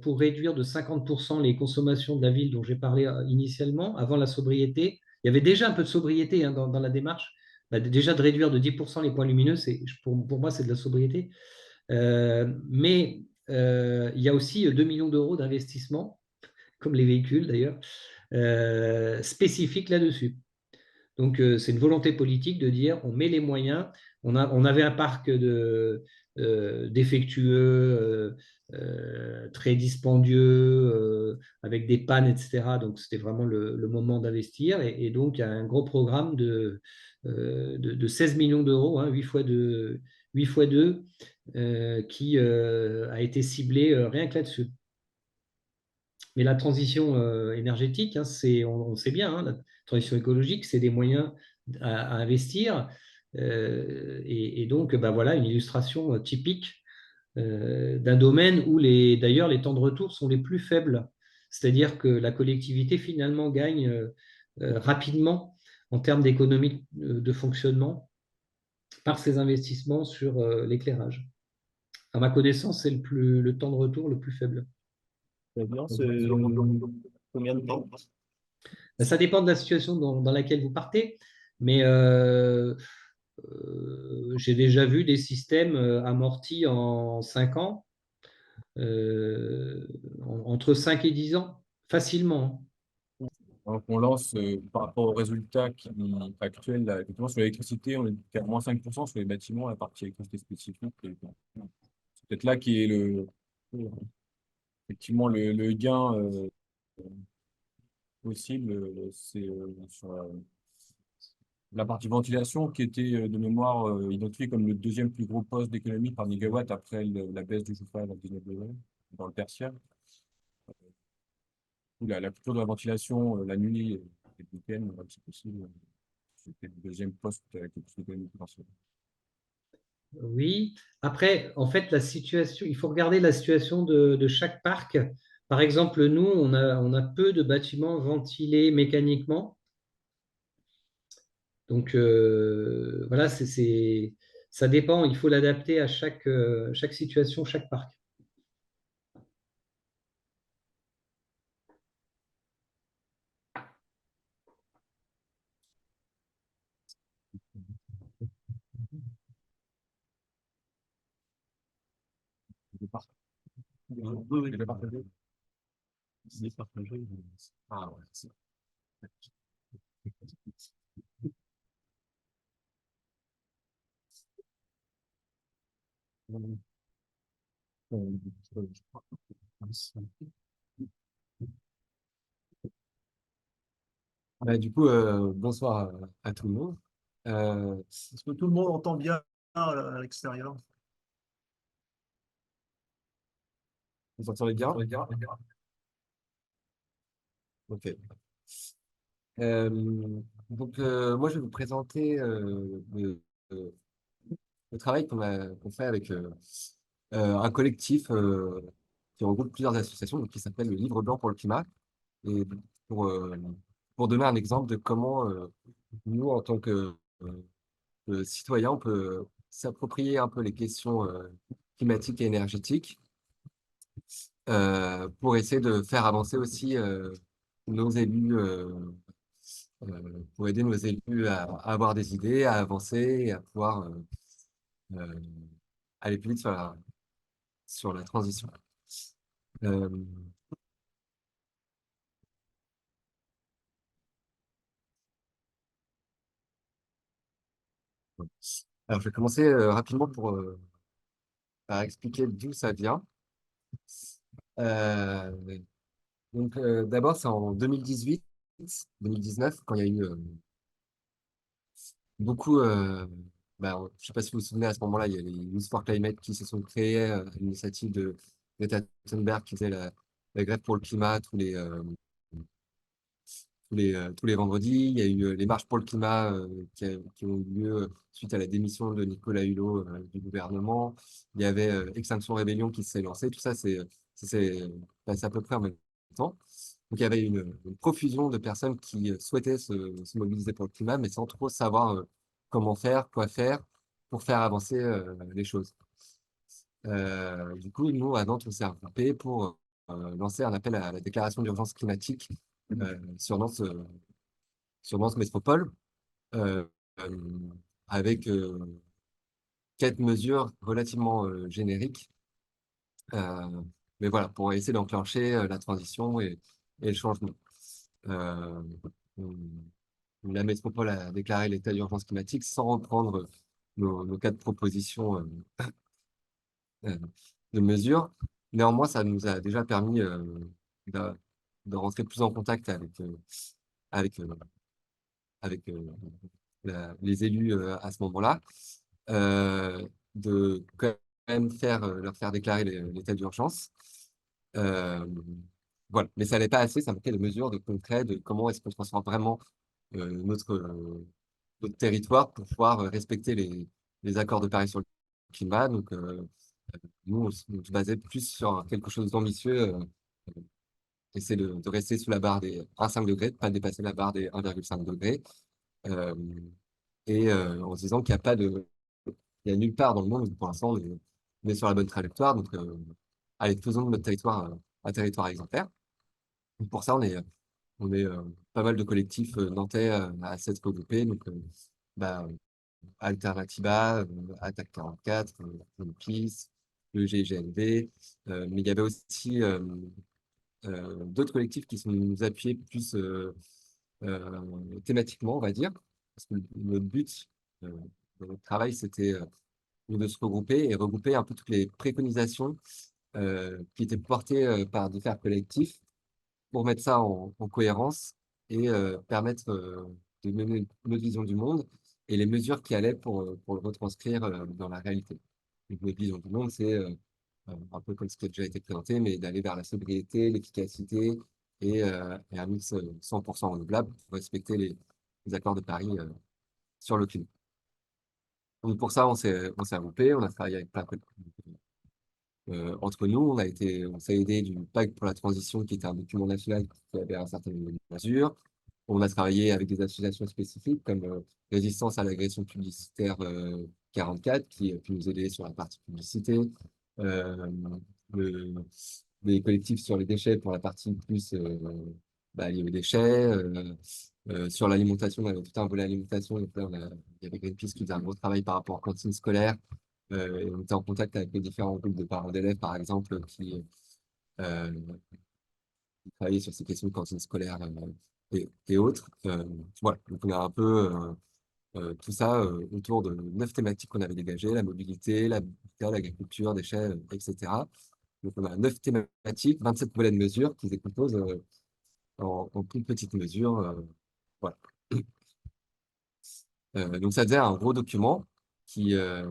pour réduire de 50% les consommations de la ville dont j'ai parlé initialement, avant la sobriété, il y avait déjà un peu de sobriété dans la démarche. Bah, déjà de réduire de 10% les points lumineux, pour moi, c'est de la sobriété. Mais il y a aussi 2 millions d'euros d'investissement, comme les véhicules d'ailleurs, spécifiques là-dessus. Donc, c'est une volonté politique de dire on met les moyens. On avait un parc défectueux, très dispendieux, avec des pannes, etc. Donc, c'était vraiment le moment d'investir. Et donc, il y a un gros programme de 16 millions d'euros, 8 fois 2, 8 fois 2 qui a été ciblé rien que là-dessus. Mais la transition énergétique, on sait bien, la transition écologique, c'est des moyens à investir. Et donc, voilà une illustration typique d'un domaine où d'ailleurs les temps de retour sont les plus faibles. c'est-à-dire que la collectivité finalement gagne rapidement en termes d'économie de fonctionnement par ses investissements sur l'éclairage. À ma connaissance, c'est le temps de retour le plus faible. Très bien, c'est combien de temps? Ça dépend de la situation dans laquelle vous partez, mais j'ai déjà vu des systèmes amortis en 5 ans, entre 5 et 10 ans, facilement. Donc, on lance par rapport aux résultats actuels, là, effectivement, sur l'électricité, on est à moins 5% sur les bâtiments, la partie électricité spécifique. C'est peut-être là qui est effectivement, le gain possible, c'est sur la partie ventilation qui était de mémoire identifiée comme le deuxième plus gros poste d'économie par mégawatt après la baisse du chauffage à 19 degrés dans le tertiaire. La coupure de la ventilation la nuit et le week-end, si possible, c'était le deuxième poste avec le plus d'économie potentielle. Oui. Après, en fait, la situation, il faut regarder la situation de chaque parc. Par exemple, nous, on a peu de bâtiments ventilés mécaniquement. Donc, voilà, ça dépend. Il faut l'adapter à chaque situation, chaque parc. Oui, Je l'ai partagé. c'est partagé. Ah ouais, c'est ça. Du coup, bonsoir à tout le monde. Est-ce que tout le monde entend bien à l'extérieur? Vous entendez bien? Ok. Euh, moi, je vais vous présenter euh, le travail qu'on fait avec un collectif qui regroupe plusieurs associations, donc, qui s'appelle le Livre blanc pour le climat. Et pour, euh, pour donner un exemple de comment nous, en tant que citoyens, on peut s'approprier un peu les questions climatiques et énergétiques pour essayer de faire avancer aussi nos élus, pour aider nos élus à avoir des idées, à avancer et à pouvoir euh, aller plus vite sur la transition. Euh, alors, je vais commencer rapidement par expliquer d'où ça vient. Euh, d'abord, c'est en 2018-2019, quand il y a eu beaucoup, je ne sais pas si vous vous souvenez, à ce moment-là, il y a les Youth for Climate qui se sont créés à l'initiative de Greta Thunberg qui faisait la grève pour le climat tous les vendredis. Il y a eu les marches pour le climat qui ont eu lieu suite à la démission de Nicolas Hulot du gouvernement. Il y avait Extinction Rébellion qui s'est lancé. Tout ça, c'est passé à peu près en même temps. Donc, il y avait une profusion de personnes qui souhaitaient se mobiliser pour le climat, mais sans trop savoir comment faire, quoi faire pour faire avancer les choses. Du coup, nous, à Nantes, on s'est regroupés pour lancer un appel à la déclaration d'urgence climatique sur Nantes Métropole, euh, euh, avec 4 mesures relativement génériques. Euh, mais voilà, pour essayer d'enclencher la transition et le changement. Euh, on- la métropole a déclaré l'état d'urgence climatique sans reprendre nos 4 propositions euh, de mesures. Néanmoins, ça nous a déjà permis de, de rentrer plus en contact avec, euh, avec les élus à ce moment-là, de quand même leur faire déclarer l'état d'urgence. Euh, voilà. Mais ça n'allait pas assez, ça manquait de mesures de concret de comment est-ce qu'on transforme vraiment notre territoire pour pouvoir respecter les accords de Paris sur le climat. Donc, nous, on se basait plus sur quelque chose d'ambitieux essaie de rester sous la barre des 1,5 degrés, de ne pas dépasser la barre des 1,5 degrés, euh, en se disant qu'il n'y a pas de, il y a nulle part dans le monde où pour l'instant on est sur la bonne trajectoire. Donc, allez, faisons de notre territoire un territoire exemplaire. Donc, pour ça, on est pas mal de collectifs nantais à s'être regroupés. Donc, bah, Alternativa, Attaque 44, Greenpeace, le GIGNV, mais il y avait aussi d'autres collectifs qui sont nous appuyer plus thématiquement, on va dire, parce que notre but de notre travail, c'était de se regrouper et regrouper un peu toutes les préconisations qui étaient portées par différents collectifs pour mettre ça en cohérence et permettre de mener notre vision du monde et les mesures qui allaient pour le retranscrire dans la réalité. Donc, notre vision du monde, c'est un peu comme ce qui a déjà été présenté, mais d'aller vers la sobriété, l'efficacité et un mix 100% renouvelable pour respecter les accords de Paris sur le climat. Donc pour ça, on s'est regroupé, on a travaillé avec plein de entre nous, on s'est aidé du Pacte pour la transition, qui était un document national qui avait un certain nombre de mesures. On a travaillé avec des associations spécifiques comme Résistance à l'agression publicitaire 44, qui a pu nous aider sur la partie publicité. Euh, le- des collectifs sur les déchets pour la partie plus liée aux déchets. Sur l'alimentation, on avait tout un volet alimentation. Donc là, il y avait Greenpeace qui faisait un gros travail par rapport aux cantines scolaires. On était en contact avec les différents groupes de parents d'élèves, par exemple, euh, qui travaillaient sur ces questions de cantine scolaire et autres. Voilà, donc on a un peu tout ça autour de 9 thématiques qu'on avait dégagées: la mobilité, l'habitat, l'agriculture, déchets, etc. Donc on a 9 thématiques, 27 volets de mesures qui se décomposent en plus petites mesures. Voilà. Donc ça faisait un gros document qui, euh,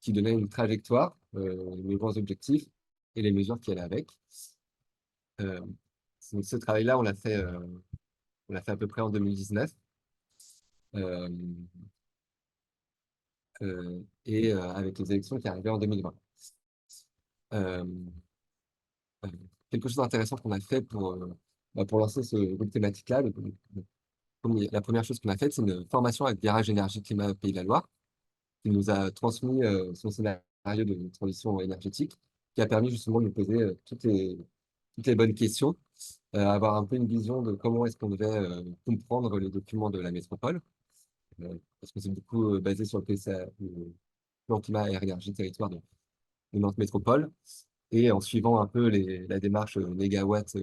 qui donnait une trajectoire, les grands objectifs et les mesures qui allaient avec. Euh, donc ce travail-là, on l'a fait à peu près en 2019. Euh, avec les élections qui arrivaient en 2020. Euh, euh, Quelque chose d'intéressant qu'on a fait pour lancer ce groupe thématique-là, la première chose qu'on a faite, c'est une formation avec Virage Énergie Climat Pays de la Loire, qui nous a transmis son scénario de transition énergétique, qui a permis justement de nous poser toutes les bonnes questions, avoir un peu une vision de comment est-ce qu'on devait comprendre les documents de la métropole, parce que c'est beaucoup basé sur le PCA, le plan climat, air, énergie, territoire de Nantes Métropole, et en suivant un peu la démarche négawatt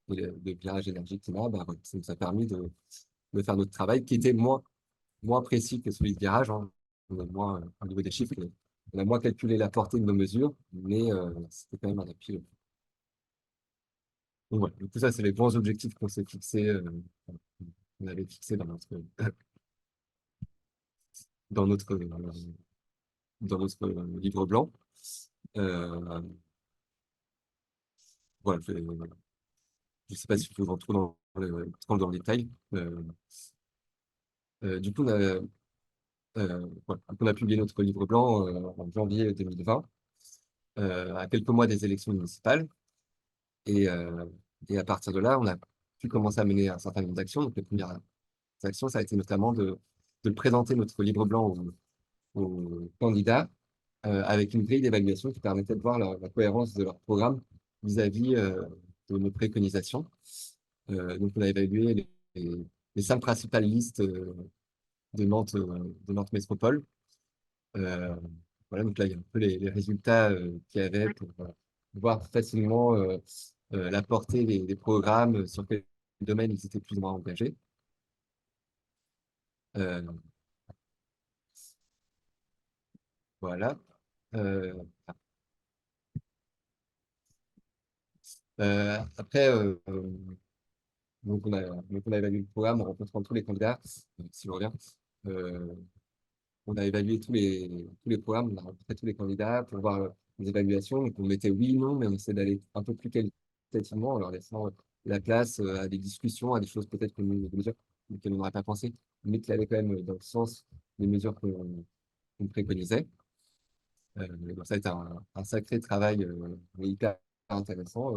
de virage énergie climat, bah, voilà, ça nous a permis de faire notre travail qui était moins précis que celui de virage, hein. On a moins, au niveau des chiffres, on a moins calculé la portée de nos mesures, mais c'était quand même un appui. Donc voilà, donc tout ça, c'est les grands objectifs qu'on s'est fixés, qu'on avait fixés dans notre, dans notre livre blanc. Euh, voilà, je ne sais pas si je rentre trop trop dans le détail. Du coup, voilà, donc on a publié notre livre blanc en janvier 2020, à quelques mois des élections municipales. Et, euh, et à partir de là, on a pu commencer à mener un certain nombre d'actions. Donc, les premières actions, ça a été notamment de présenter notre livre blanc aux candidats avec une grille d'évaluation qui permettait de voir la cohérence de leur programme vis-à-vis de nos préconisations. Donc, on a évalué les 5 principales listes de Nantes Métropole. Euh, voilà, donc là, il y a un peu les résultats qu'il y avait pour voir facilement la portée des programmes, sur quel domaine ils étaient plus ou moins engagés. Euh, voilà. Euh, Après, donc on a évalué le programme en rencontrant tous les candidats, si je reviens. Euh, on a évalué tous les programmes, on a rencontré tous les candidats pour voir les évaluations. Donc, on mettait oui, non, mais on essaie d'aller un peu plus qualitativement en leur laissant la place à des discussions, à des choses peut-être des mesures auxquelles on n'aurait pas pensé, mais qui allaient quand même dans le sens des mesures qu'on préconisait. Donc, ça a été un sacré travail mais hyper intéressant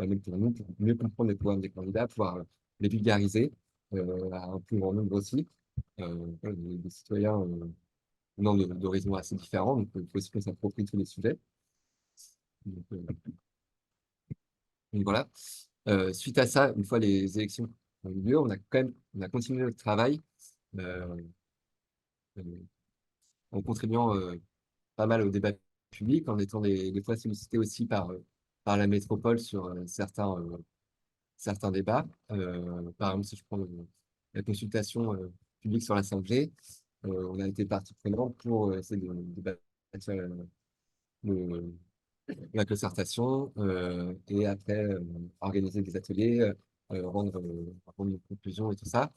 même pour nous, pour mieux comprendre les programmes des candidats, pouvoir les vulgariser à un plus grand nombre aussi. Voilà, des citoyens venant d'horizons assez différents, donc il faut aussi qu'on s'approprie tous les sujets. Donc, donc voilà. Suite à ça, une fois les élections ont eu lieu, on a continué notre travail euh, euh, en contribuant pas mal au débat public, en étant des fois sollicité aussi par la métropole sur certains débats. Par exemple, si je prends la consultation publique sur la 5G, on a été partie prenante pour essayer de débattre le- la concertation et après organiser des ateliers, rendre une conclusion et tout ça.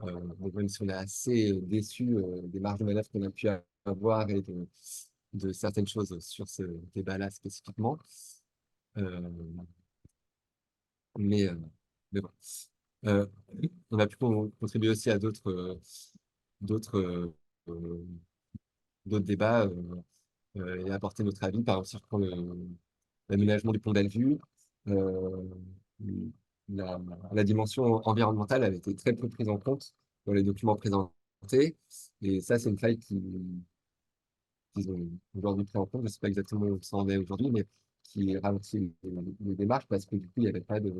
Donc même si on est assez déçu des marges de manœuvre qu'on a pu avoir et de certaines choses sur ce débat-là spécifiquement. Euh, mais, euh, mais bon. Euh, on a pu contribuer aussi à d'autres euh, d'autres débats et apporter notre avis. Par exemple, si je prends l'aménagement du pont d'Alvue, euh, la, la dimension environnementale avait été très peu prise en compte dans les documents présentés. Et ça, c'est une faille qu'ils ont aujourd'hui pris en compte. Je ne sais pas exactement où ça en est aujourd'hui, mais qui ralentit les démarches parce que du coup, il n'y avait pas de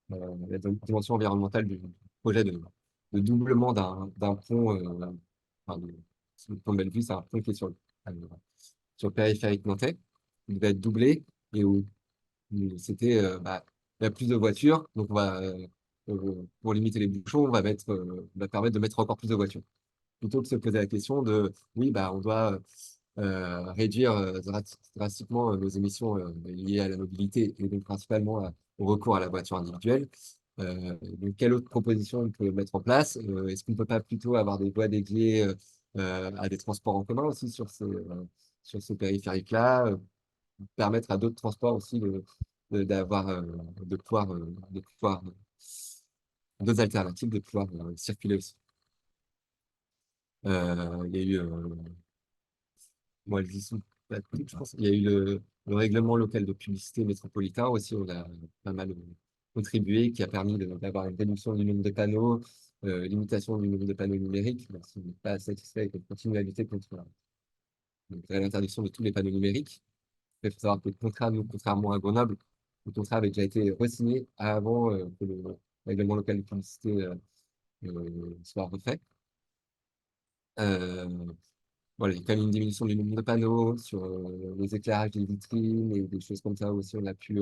la dimension environnementale du projet de doublement d'un pont. Enfin, le pont de Bellevue, c'est un pont qui est sur le périphérique nantais. Il devait être doublé et où c'était bah, il y a plus de voitures, donc pour limiter les bouchons, on va permettre de mettre encore plus de voitures. Plutôt que de se poser la question de oui, bah, on doit réduire drastiquement nos émissions liées à la mobilité et donc principalement au recours à la voiture individuelle. Donc, quelle autre proposition on peut mettre en place? Est-ce qu'on ne peut pas plutôt avoir des voies dédiées à des transports en commun aussi sur ce périphérique-là, permettre à d'autres transports aussi d'avoir, de pouvoir, d'autres alternatives, de pouvoir circuler aussi. Il y a eu moi, elles y sont pas toutes, je pense. Il y a eu le règlement local de publicité métropolitain aussi, on a pas mal contribué, qui a permis d'avoir une réduction du nombre de panneaux, limitation du nombre de panneaux numériques. Même si on n'est pas satisfait et qu'on continue à lutter contre l'interdiction de tous les panneaux numériques. Il faut savoir que le contrat, nous, contrairement à Grenoble, le contrat avait déjà été re-signé avant que le règlement local de publicité soit refait. Euh, Voilà, il y a quand même une diminution du nombre de panneaux sur les éclairages des vitrines et des choses comme ça aussi. On a pu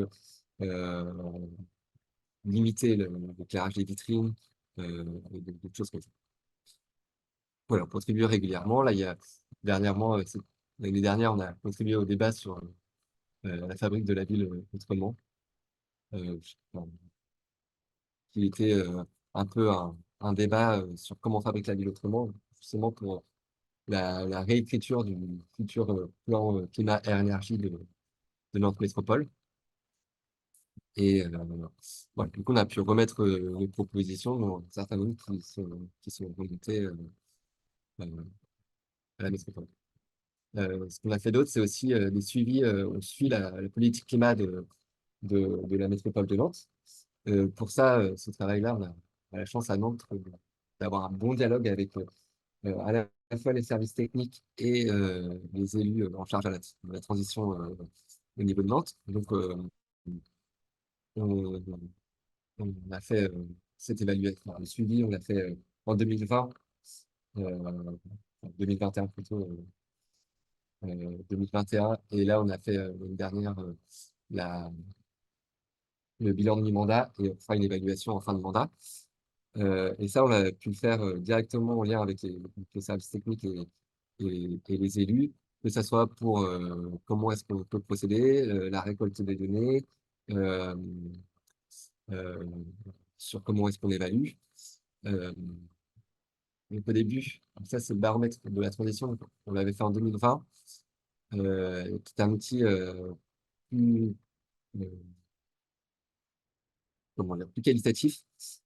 limiter l'éclairage des vitrines et des choses comme ça. Voilà, on contribue régulièrement. Là, dernièrement, l'année dernière, on a contribué au débat sur la fabrique de la ville autrement, euh, enfin, qui était un peu un débat sur comment on fabrique la ville autrement, justement pour la réécriture du futur plan climat et énergie de notre métropole. Et voilà, du coup, on a pu remettre les propositions, dont un certain nombre qui sont remontées euh, à la métropole. Ce qu'on a fait d'autre, c'est aussi des suivis. On suit la politique climat de la métropole de Nantes. Pour ça, ce travail-là, on a la chance à Nantes d'avoir un bon dialogue avec à la fois les services techniques et les élus en charge de la transition au niveau de Nantes. Donc, on, on a fait cette évaluation, enfin, le suivi, on l'a fait en 2020, euh, 2021 plutôt, 2021, et là on a fait l'année dernière le bilan de mi-mandat et on fera une évaluation en fin de mandat. Et ça, on a pu le faire directement en lien avec les services techniques et les élus, que ce soit pour comment est-ce qu'on peut procéder, la récolte des données, euh, euh, sur comment est-ce qu'on évalue. Euh, donc au début, ça c'est le baromètre de la transition, on l'avait fait en 2020, qui est un outil plus, euh, comment dire, plus qualitatif,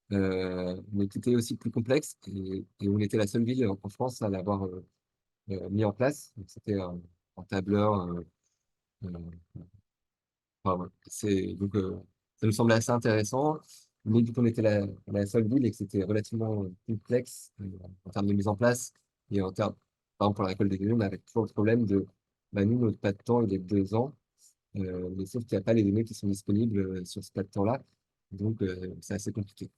mais qui était aussi plus complexe, et on était la seule ville en France à l'avoir mis en place. Donc, c'était un tableur. Enfin, voilà. Donc, ça nous semblait assez intéressant, mais vu qu'on était la seule ville et que c'était relativement complexe en termes de mise en place et en termes, par exemple, pour la récolte des données, on avait toujours le problème de, bah, nous, notre pas de temps, il est de 2 ans, mais sauf qu'il n'y a pas les données qui sont disponibles sur ce pas de temps-là, donc c'est assez compliqué.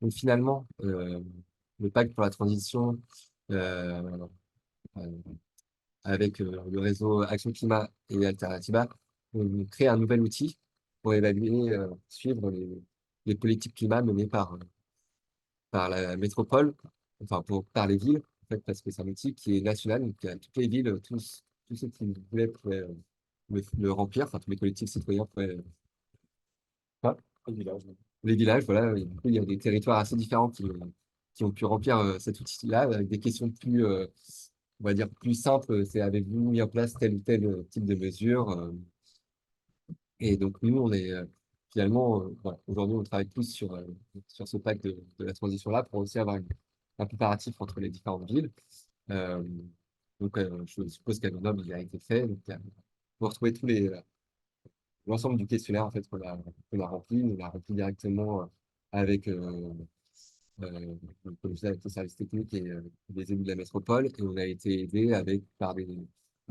Donc finalement, le pacte pour la transition, euh, euh, avec le réseau Action Climat et Alternativa, on crée un nouvel outil pour évaluer, suivre les politiques climat menées par la métropole, enfin par les villes, en fait, parce que c'est un outil qui est national, donc toutes les villes, tous ceux qui voulaient pouvaient le remplir, enfin tous les collectifs citoyens pouvaient. Ah, les villages, voilà, et du coup, il y a des territoires assez différents qui ont pu remplir cet outil-là avec des questions plus, on va dire, plus simples. C'est avez-vous mis en place tel ou tel type de mesure? Et donc, nous, on est finalement, voilà, aujourd'hui, on travaille plus sur ce pacte de la transition-là pour aussi avoir un comparatif entre les différentes villes. Euh, donc, je suppose qu'à Grenoble, il a été fait. Donc, vous retrouvez l'ensemble du questionnaire en fait, qu'on a rempli. On l'a rempli directement avec, comme je disais, avec le service technique et les élus de la métropole. Et on a été aidé par des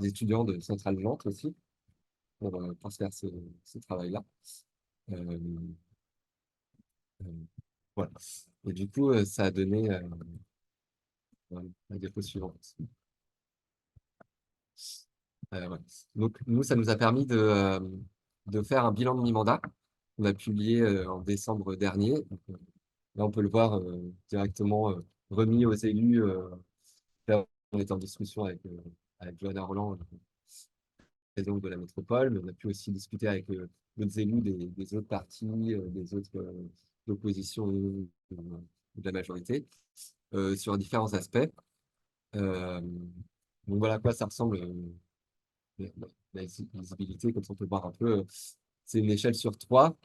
étudiants de Centrale Nantes aussi pour se faire ce travail-là. Euh, euh, voilà. Et du coup, ça a donné la diapo suivante. Ouais. Donc, nous, ça nous a permis de faire un bilan de mi-mandat. On a publié en décembre dernier. Donc, là, on peut le voir directement remis aux élus. Là, on est en discussion avec Johanna Roland, présidente de la métropole, mais on a pu aussi discuter avec d'autres élus des autres partis, des autres oppositions de la majorité, sur différents aspects. Euh, donc voilà à quoi ça ressemble, la visibilité, comme ça on peut voir un peu. C'est une échelle sur 3,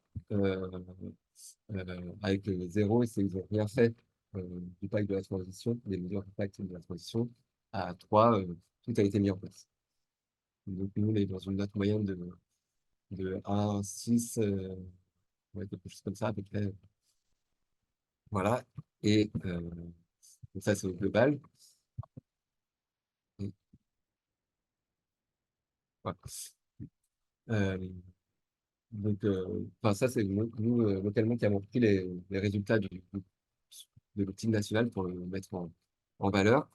avec 0, c'est ils n'ont rien fait du pacte de la transition, des mesures du pacte de la transition. À 3, tout a été mis en place. Donc nous, on est dans une note moyenne de 1, 6, ouais, quelque chose comme ça à peu près. Voilà. Et donc ça, c'est au global. Et, voilà. Euh, donc, enfin, ça, c'est nous, localement, qui avons pris les résultats de l'outil national pour le mettre en valeur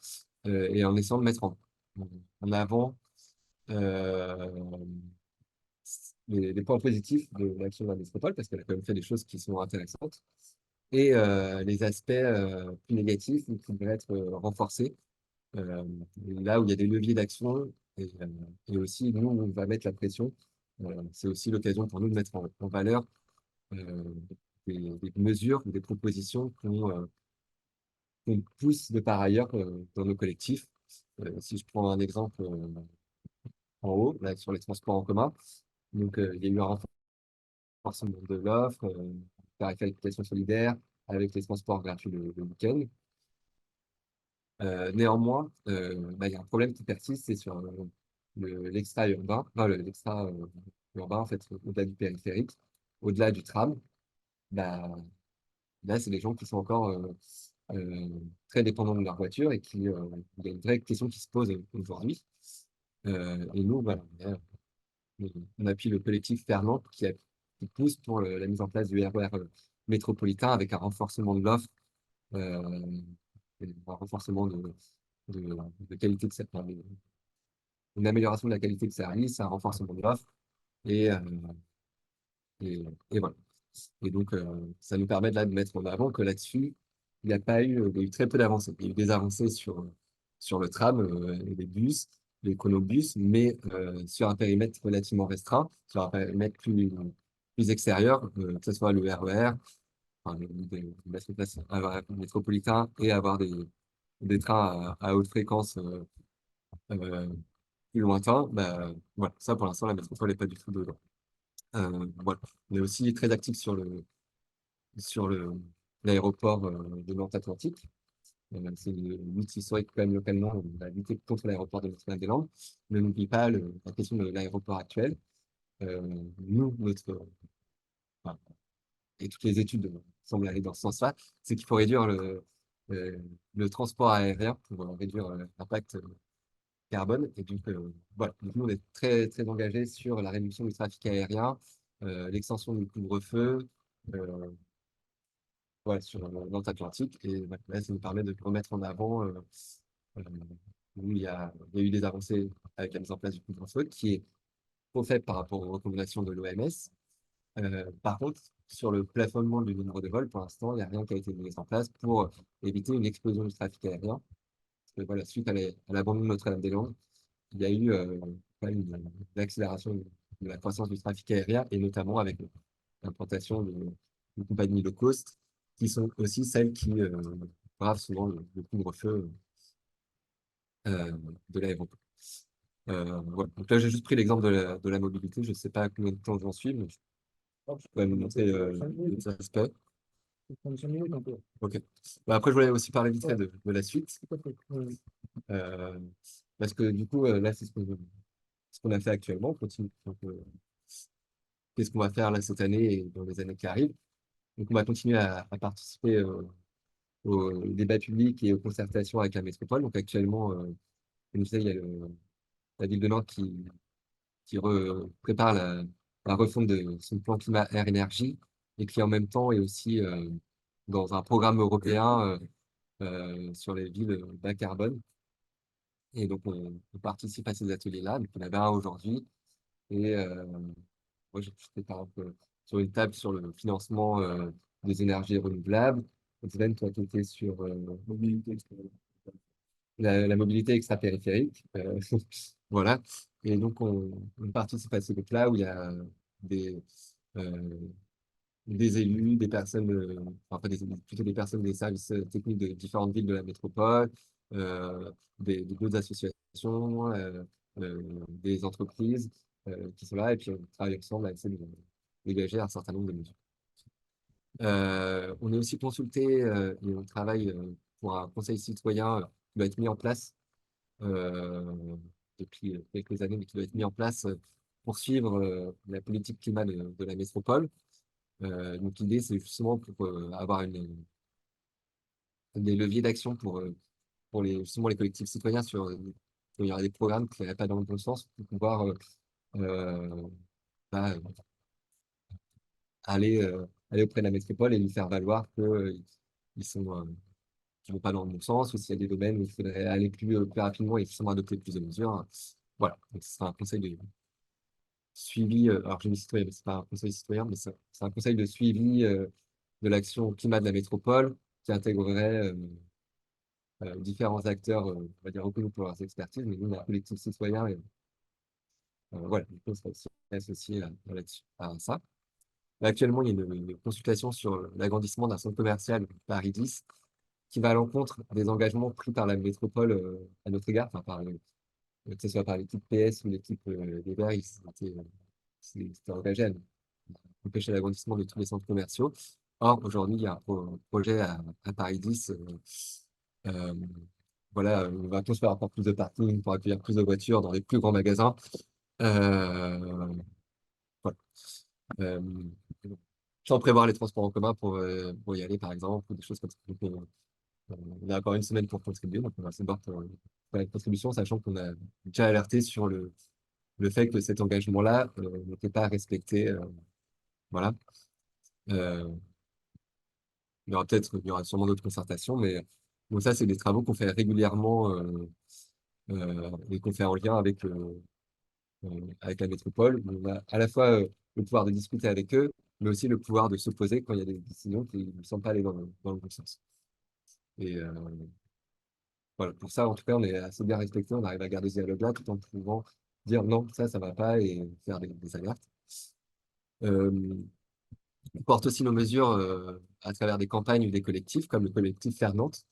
et en essayant de mettre en avant euh, les points positifs de l'action de la métropole, parce qu'elle a quand même fait des choses qui sont intéressantes, et les aspects plus négatifs qui devraient être renforcés, euh, là où il y a des leviers d'action, et aussi, nous, on va mettre la pression. C'est aussi l'occasion pour nous de mettre en valeur euh, des mesures, des propositions qu'on pousse de par ailleurs dans nos collectifs. Si je prends un exemple en haut, là, sur les transports en commun, donc il y a eu un renforcement de l'offre, tarification solidaire avec les transports gratuits le week-end. Néanmoins, bah, il y a un problème qui persiste, c'est sur l'extra-urbain, enfin, l'extra-urbain, en fait, au-delà du périphérique, au-delà du tram. Bah, là, c'est des gens qui sont encore euh, très dépendants de leur voiture et il y a une vraie question qui se pose aujourd'hui. Et nous, voilà, on appuie le collectif Fernand qui pousse pour la mise en place du RER métropolitain avec un renforcement de l'offre, euh, et un renforcement de qualité de cette, une amélioration de la qualité de service, un renforcement de l'offre et, et voilà. Et donc, ça nous permet de, là, de mettre en avant que là-dessus, il y a eu très peu d'avancées. Il y a eu des avancées sur le tram, les bus, les chronobus, mais sur un périmètre relativement restreint, sur un périmètre plus extérieur, que ce soit le RER, enfin, mettre en place un RER métropolitain et avoir des trains à haute fréquence euh, plus lointains. Bah, voilà, ça, pour l'instant, la métropole n'est pas du tout dedans. Voilà. On est aussi très actif sur l'aéroport de Nantes-Atlantique. C'est une lutte historique quand même localement, on a lutté contre l'aéroport de Notre-Dame-des-Landes. Mais n'oublie pas la question de l'aéroport actuel. Nous, enfin, et toutes les études semblent aller dans ce sens-là, c'est qu'il faut réduire le transport aérien pour réduire l'impact carbone. Et donc, voilà. Donc, nous, on est très, très engagés sur la réduction du trafic aérien, l'extension du couvre-feu, voilà, sur l'Atlantique. Et voilà, là, ça nous permet de remettre en avant euh, où il y a eu des avancées avec la mise en place du couvre-feu, qui est trop faible par rapport aux recommandations de l'OMS. Par contre, sur le plafonnement du nombre de vols, pour l'instant, il n'y a rien qui a été mis en place pour éviter une explosion du trafic aérien. Parce que, voilà, suite à l'abandon de Notre-Dame-des-Landes, il y a eu quand même une accélération de la croissance du trafic aérien, et notamment avec l'implantation de compagnies low cost, qui sont aussi celles qui bravent souvent le couvre-feu euh, de l'aéroport. Voilà. Donc là, j'ai juste pris l'exemple de la mobilité. Je ne sais pas combien de temps j'en suis, mais je pourrais vous montrer les aspects. Ok. Bah, après, je voulais aussi parler vite fait de la suite. Euh, Parce que du coup, là, c'est ce qu'on a fait actuellement. On continue. Donc, qu'est-ce qu'on va faire là cette année et dans les années qui arrivent? Donc, on va continuer à participer au débat public et aux concertations avec la métropole. Donc, actuellement, comme je disais, il y a la ville de Nantes qui prépare la refonte de son plan climat air énergie, et qui en même temps est aussi dans un programme européen sur les villes bas carbone. Et donc, on participe à ces ateliers-là. Donc, on en avait un aujourd'hui. Et moi, j'étais par exemple sur une table sur le financement des énergies renouvelables. Sven, toi, tu étais sur la mobilité extra-périphérique. Voilà. Et donc, on participe à ce groupe-là où il y a des, euh, des élus, des personnes, enfin pas des élus, plutôt des personnes des services techniques de différentes villes de la métropole, d'autres associations, des entreprises qui sont là, et puis on travaille ensemble à essayer de dégager un certain nombre de mesures. On est aussi consulté et on travaille pour un conseil citoyen qui doit être mis en place depuis quelques années, mais qui doit être mis en place pour suivre la politique climat de la métropole. Donc l'idée, c'est justement pour avoir des leviers d'action pour justement les collectifs citoyens sur il y aura des programmes qui n'iraient pas dans le bon sens pour pouvoir euh, bah, aller auprès de la métropole et lui faire valoir qu'ils sont qui vont pas dans le bon sens, ou s'il y a des domaines où il faudrait aller plus rapidement et justement adopter plus de mesures. Voilà, donc ce sera un conseil de suivi, alors j'ai mis citoyen, mais c'est pas un conseil citoyen, mais c'est un conseil de suivi de l'action climat de la métropole qui intégrerait différents acteurs, on va dire reconnus pour leurs expertises, mais nous, on a un collectif citoyen, et voilà, du coup, on sera aussi associé à ça. Là, actuellement, il y a une consultation sur l'agrandissement d'un centre commercial Paris 10 qui va à l'encontre des engagements pris par la métropole à notre égard, enfin, que ce soit par l'équipe PS ou l'équipe des Verts, s'étaient engagés à empêcher l'agrandissement de tous les centres commerciaux. Or, aujourd'hui, il y a un projet à Paris 10. Euh, voilà, on va construire encore plus de parking pour accueillir plus de voitures dans les plus grands magasins. Euh, voilà. Euh, Sans prévoir les transports en commun pour y aller, par exemple, ou des choses comme ça. Donc, on a encore une semaine pour contribuer, donc on va se battre pour la contribution, sachant qu'on a déjà alerté sur le fait que cet engagement-là n'était pas respecté. Voilà. Euh, il y aura sûrement d'autres concertations, mais donc ça, c'est des travaux qu'on fait régulièrement et qu'on fait en lien avec la métropole. On a à la fois le pouvoir de discuter avec eux, mais aussi le pouvoir de s'opposer quand il y a des décisions qui ne semblent pas aller dans le bon sens. Et voilà, pour ça, en tout cas, on est assez bien respecté. On arrive à garder ce dialogue-là tout en pouvant dire non, ça va pas, et faire des alertes. Euh, on porte aussi nos mesures à travers des campagnes ou des collectifs, comme le collectif Faire Nantes.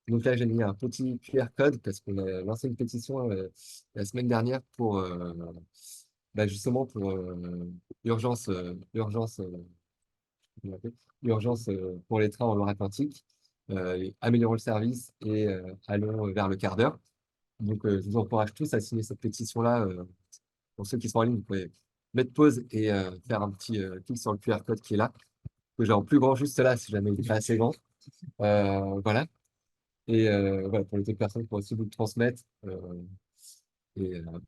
Donc là, j'ai mis un petit QR code parce qu'on a lancé une pétition la semaine dernière pour justement pour urgence pour les trains en Loire-Atlantique, améliorons le service et allons vers le quart d'heure. Donc, je vous encourage tous à signer cette pétition-là. Pour ceux qui sont en ligne, vous pouvez mettre pause et faire un petit clic sur le QR code qui est là. que j'ai en plus grand juste là, si jamais il n'est pas assez grand. Voilà. Et voilà, pour les autres personnes, pour aussi vous le transmettre. Et, euh,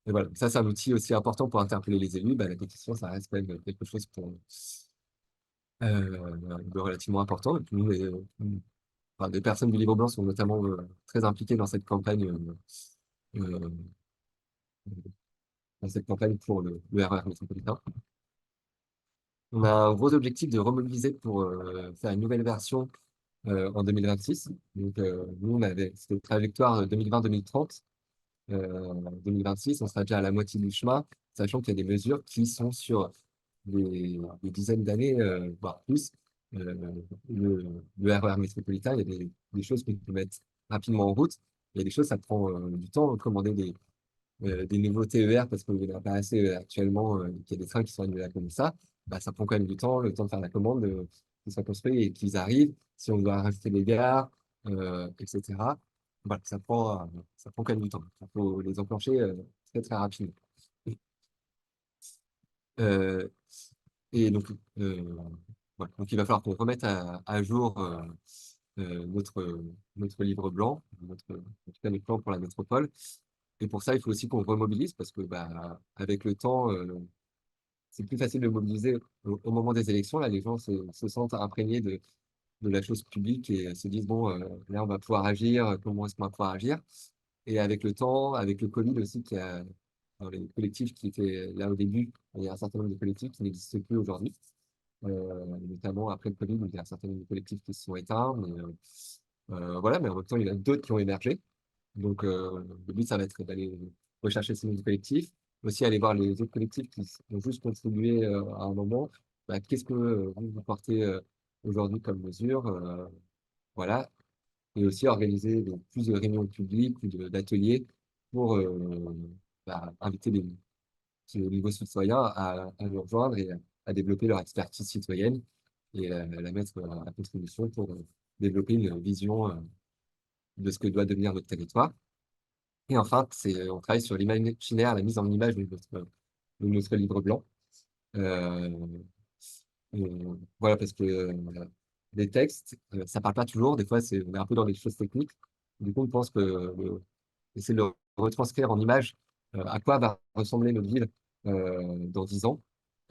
et voilà, ça, c'est un outil aussi important pour interpeller les élus. Bah, la pétition, ça reste quand même quelque chose de relativement important. Et puis, nous, enfin, des personnes du Livre Blanc sont notamment très impliquées euh, dans cette campagne pour le RER métropolitain. On a un gros objectif de remobiliser pour faire une nouvelle version en 2026. Donc, nous, on avait cette trajectoire 2020-2030. 2026, on sera déjà à la moitié du chemin, sachant qu'il y a des mesures qui sont sur des dizaines d'années, voire plus. Euh, le RER métropolitain, il y a des choses qu'on peut mettre rapidement en route. Il y a des choses, ça prend du temps. Commander des nouveaux TER parce qu'il n'y en a pas assez actuellement, qu'il y a des trains qui sont annulés comme ça, bah, ça prend quand même du temps, le temps de faire la commande, qu'ils soient construits et qu'ils arrivent. Si on doit rajouter des gares, etc., voilà, ça prend quand même du temps. Il faut les enclencher très, très rapidement. Euh, et donc, voilà. Donc, il va falloir qu'on remette à jour notre livre blanc, en tout cas notre plan pour la métropole. Et pour ça, il faut aussi qu'on remobilise parce que bah, avec le temps, c'est plus facile de mobiliser au moment des élections. Là, les gens se sentent imprégnés de la chose publique et se disent, bon, là, on va pouvoir agir, comment est-ce qu'on va pouvoir agir? Et avec le temps, avec le Covid aussi, dans les collectifs qui étaient là au début, il y a un certain nombre de collectifs qui n'existent plus aujourd'hui, notamment après le Covid, il y a un certain nombre de collectifs qui se sont éteints. Voilà, mais en même temps, il y en a d'autres qui ont émergé. Donc, le but, ça va être d'aller rechercher ces nouveaux collectifs, aussi aller voir les autres collectifs qui ont juste contribué à un moment. Bah, qu'est-ce que vous portez aujourd'hui comme mesure? Voilà. Et aussi organiser plus de réunions publiques, plus d'ateliers pour bah, inviter ce niveau citoyen à nous rejoindre et à développer leur expertise citoyenne et la mettre à contribution pour développer une vision de ce que doit devenir notre territoire. Et enfin, on travaille sur l'imaginaire, la mise en image de notre livre blanc. Euh, voilà, parce que les textes, ça parle pas toujours. Des fois, on est un peu dans des choses techniques. Du coup, on pense que essayer de le retranscrire en image, à quoi va ressembler notre ville dans 10 ans,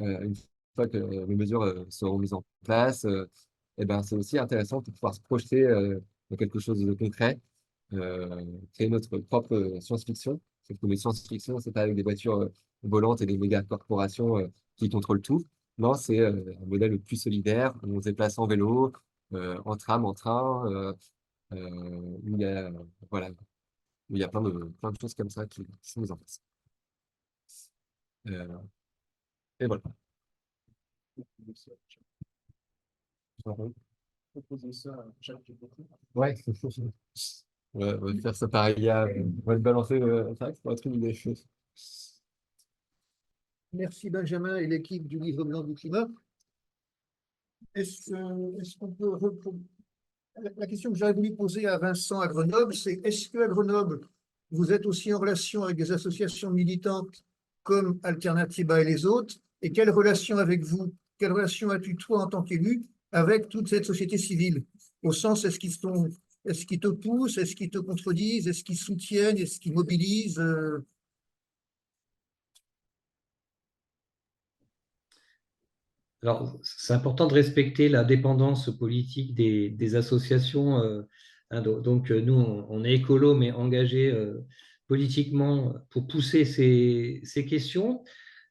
une fois que les mesures seront mises en place. Et ben, c'est aussi intéressant de pouvoir se projeter dans quelque chose de concret, créer notre propre science-fiction. Sauf que les science-fiction, c'est pas avec des voitures volantes et des méga corporations qui contrôlent tout. Non, c'est un modèle plus solidaire, où on se déplace en vélo, en tram, en train, où il y a, voilà, où il y a plein de choses comme ça qui sont mises en place. Euh, et voilà. Ouais. On va faire ça par IA. On va le balancer. C'est vrai que c'est pas trop une idée. Merci Benjamin et l'équipe du Livre blanc du climat. Est-ce qu'on peut La question que j'aurais voulu poser à Vincent à Grenoble, c'est est-ce qu'à Grenoble, vous êtes aussi en relation avec des associations militantes comme Alternativa et les autres? Et quelle relation avec vous, quelle relation as-tu toi en tant qu'élu avec toute cette société civile? Au sens, est-ce qu'ils te poussent, est-ce qu'ils te contredisent, est-ce qu'ils soutiennent, est-ce qu'ils mobilisent? Alors, c'est important de respecter la dépendance politique des associations. Hein, donc, nous, on est écolo, mais engagés politiquement pour pousser ces questions.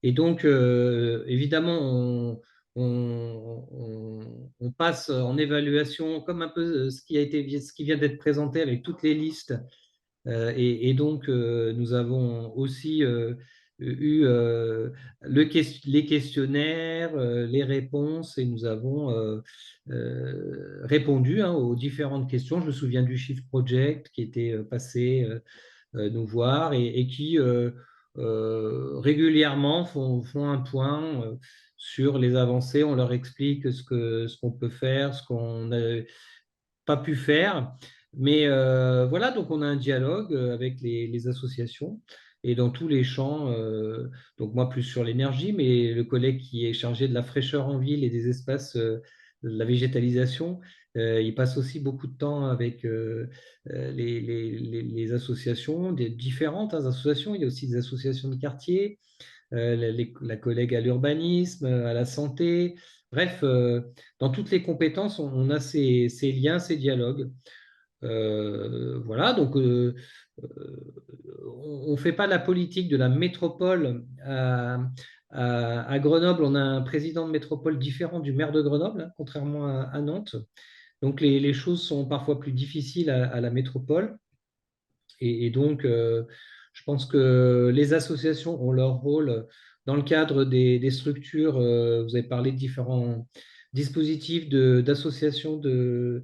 Et donc, évidemment, on passe en évaluation comme un peu ce qui vient d'être présenté avec toutes les listes et donc, nous avons aussi eu les questionnaires, les réponses, et nous avons répondu hein, aux différentes questions. Je me souviens du Shift Project qui était passé nous voir et qui régulièrement font un point sur les avancées. On leur explique ce qu'on peut faire, ce qu'on n'a pas pu faire. Mais voilà, donc on a un dialogue avec les associations et dans tous les champs. Donc moi plus sur l'énergie, mais le collègue qui est chargé de la fraîcheur en ville et des espaces, de la végétalisation, il passe aussi beaucoup de temps avec les associations, des différentes associations. Il y a aussi des associations de quartier, la collègue à l'urbanisme, à la santé. Bref, dans toutes les compétences, on a ces liens, ces dialogues. Voilà, donc on ne fait pas de la politique de la métropole. À Grenoble, on a un président de métropole différent du maire de Grenoble, hein, contrairement à Nantes. Donc les choses sont parfois plus difficiles à la métropole. Et donc, je pense que les associations ont leur rôle dans le cadre des structures. Vous avez parlé de différents dispositifs d'associations de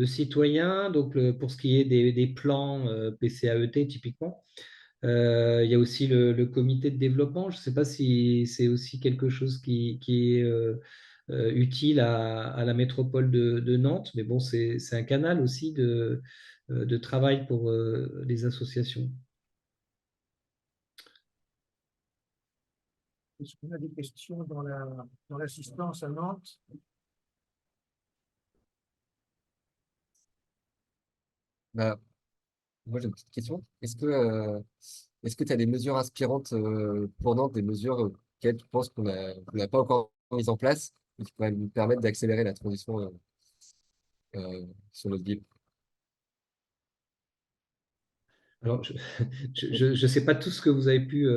citoyens. Donc, pour ce qui est des plans PCAET, typiquement. Il y a aussi le comité de développement. Je ne sais pas si c'est aussi quelque chose qui est utile à la métropole de Nantes, mais bon, c'est un canal aussi de travail pour les associations. Est-ce qu'on a des questions dans l'assistance à Nantes? Bah, moi, j'ai une petite question. Est-ce que tu as des mesures inspirantes pour Nantes, des mesures auxquelles tu penses qu'on n'a pas encore mises en place et qui pourraient nous permettre d'accélérer la transition sur notre ville? Alors, je sais pas tout ce que vous avez pu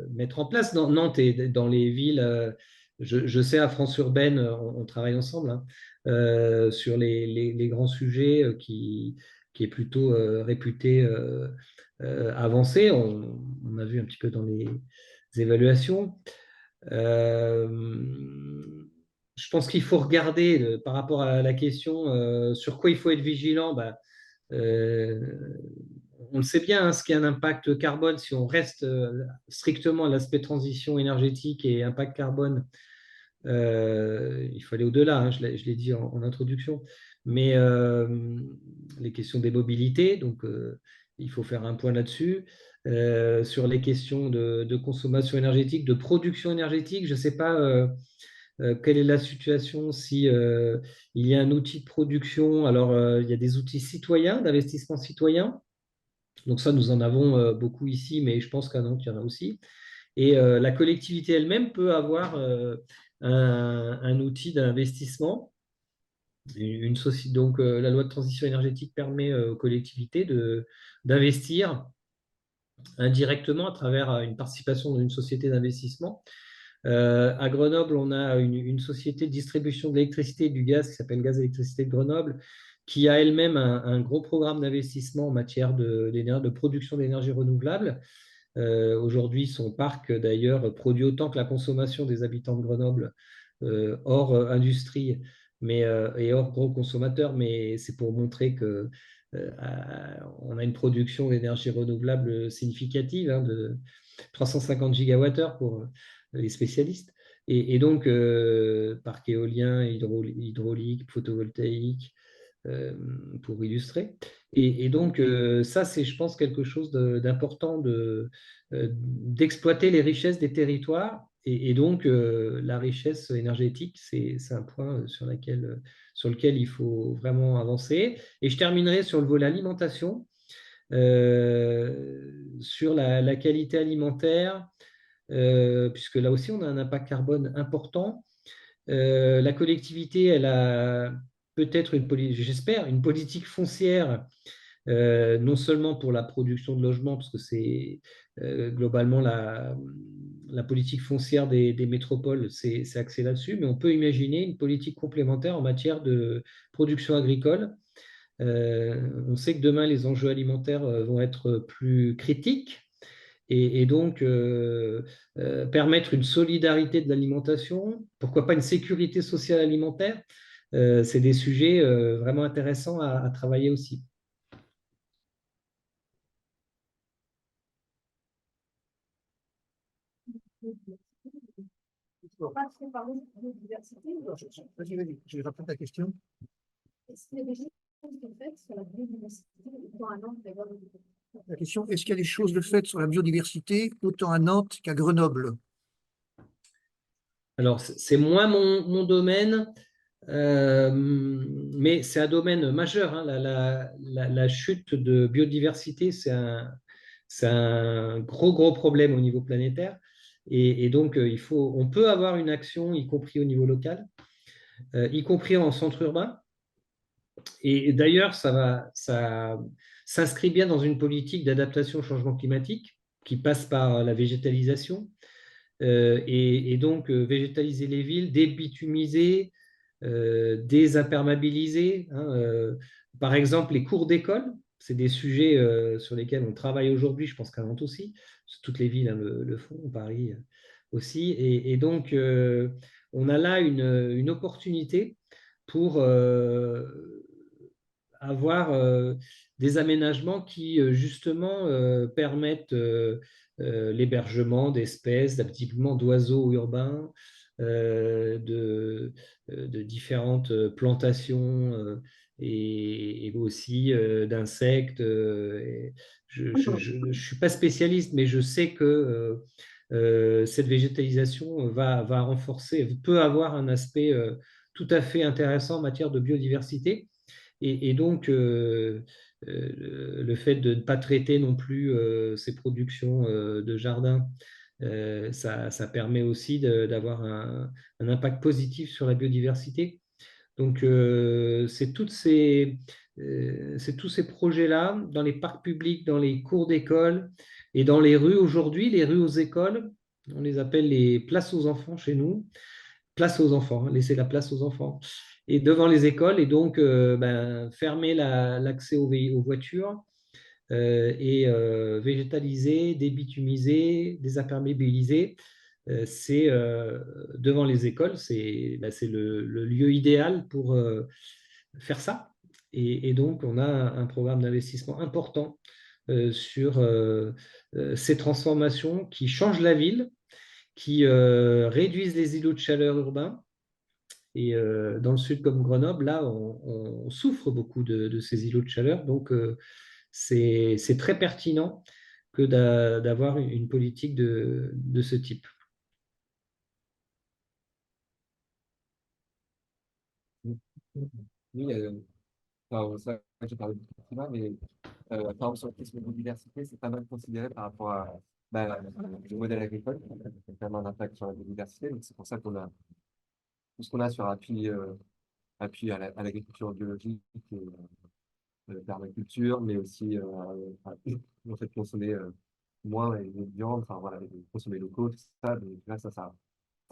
mettre en place dans Nantes et dans les villes. Je sais à France Urbaine, on travaille ensemble, hein, sur les grands sujets qui est plutôt réputé avancé. On a vu un petit peu dans les évaluations. Euh, je pense qu'il faut regarder par rapport à la question sur quoi il faut être vigilant. Bah, euh, on le sait bien, hein, ce qui a un impact carbone, si on reste strictement à l'aspect transition énergétique et impact carbone, il faut aller au-delà, hein, je l'ai dit en introduction. Mais les questions des mobilités, donc il faut faire un point là-dessus. Sur les questions de consommation énergétique, de production énergétique, je ne sais pas quelle est la situation, si il y a un outil de production. Alors, il y a des outils citoyens, d'investissement citoyen. Donc ça, nous en avons beaucoup ici, mais je pense qu'à Nantes, il y en a aussi. Et la collectivité elle-même peut avoir un outil d'investissement. Donc, la loi de transition énergétique permet aux collectivités d'investir indirectement à travers une participation dans une société d'investissement. À Grenoble, on a une société de distribution de l'électricité et du gaz qui s'appelle Gaz Électricité de Grenoble, qui a elle-même un gros programme d'investissement en matière de production d'énergie renouvelable. Aujourd'hui, son parc, d'ailleurs, produit autant que la consommation des habitants de Grenoble, hors industrie et hors gros consommateurs, mais c'est pour montrer que on a une production d'énergie renouvelable significative, hein, de 350 gigawattheures pour les spécialistes. Et donc, parc éolien, hydraulique, photovoltaïque, euh, pour illustrer. Et donc, ça, c'est, je pense, quelque chose d'important d'exploiter les richesses des territoires. Et donc, la richesse énergétique, c'est un point sur lequel il faut vraiment avancer. Et je terminerai sur le volet alimentation, sur la qualité alimentaire, puisque là aussi, on a un impact carbone important. La collectivité, elle a peut-être j'espère, une politique foncière, non seulement pour la production de logements, parce que c'est globalement la politique foncière des métropoles, c'est axé là-dessus, mais on peut imaginer une politique complémentaire en matière de production agricole. On sait que demain, les enjeux alimentaires vont être plus critiques. Et donc, permettre une solidarité de l'alimentation, pourquoi pas une sécurité sociale alimentaire, c'est des sujets vraiment intéressants à travailler aussi. Vas-y, je vais répondre à ta question. La question, est-ce qu'il y a des choses de fait sur la biodiversité autant à Nantes qu'à Grenoble? Alors, c'est moins mon domaine, mais c'est un domaine majeur, hein. La chute de biodiversité, c'est un gros problème au niveau planétaire. Et donc, on peut avoir une action, y compris au niveau local, y compris en centre urbain. Et d'ailleurs, ça s'inscrit bien dans une politique d'adaptation au changement climatique qui passe par la végétalisation. Et donc, végétaliser les villes, débitumiser, désimperméabiliser, hein. Par exemple, les cours d'école, c'est des sujets sur lesquels on travaille aujourd'hui, je pense qu'à Nantes aussi. Toutes les villes, hein, le font, Paris aussi. Et donc, on a là une opportunité pour avoir des aménagements qui, justement, permettent l'hébergement d'espèces, typiquement d'oiseaux urbains, de différentes plantations et aussi d'insectes. Je ne suis pas spécialiste, mais je sais que cette végétalisation va renforcer, peut avoir un aspect tout à fait intéressant en matière de biodiversité. Et donc, le fait de ne pas traiter non plus ces productions de jardin, ça permet aussi d'avoir un impact positif sur la biodiversité. Donc, c'est tous ces projets-là dans les parcs publics, dans les cours d'école et dans les rues aujourd'hui, les rues aux écoles, on les appelle les places aux enfants chez nous, place aux enfants, hein, laisser la place aux enfants. Et devant les écoles, et donc fermer l'accès aux voitures et végétaliser, débitumiser, désimperméabiliser. C'est devant les écoles, c'est le lieu idéal pour faire ça. Et donc, on a un programme d'investissement important sur ces transformations qui changent la ville, qui réduisent les îlots de chaleur urbains. Et dans le sud comme Grenoble, là, on souffre beaucoup de ces îlots de chaleur. Donc, c'est très pertinent que d'avoir une politique de ce type. Oui, enfin, ça, j'ai parlé du climat, mais par exemple, sur la question de biodiversité, c'est pas mal considéré par rapport à le modèle agricole, qui a vraiment un impact sur la biodiversité. Donc, c'est pour ça qu'on a tout ce qu'on a sur appui à l'agriculture biologique et permaculture, mais aussi le fait de consommer moins de viande, enfin voilà, de consommer locaux, tout ça. Donc là, ça a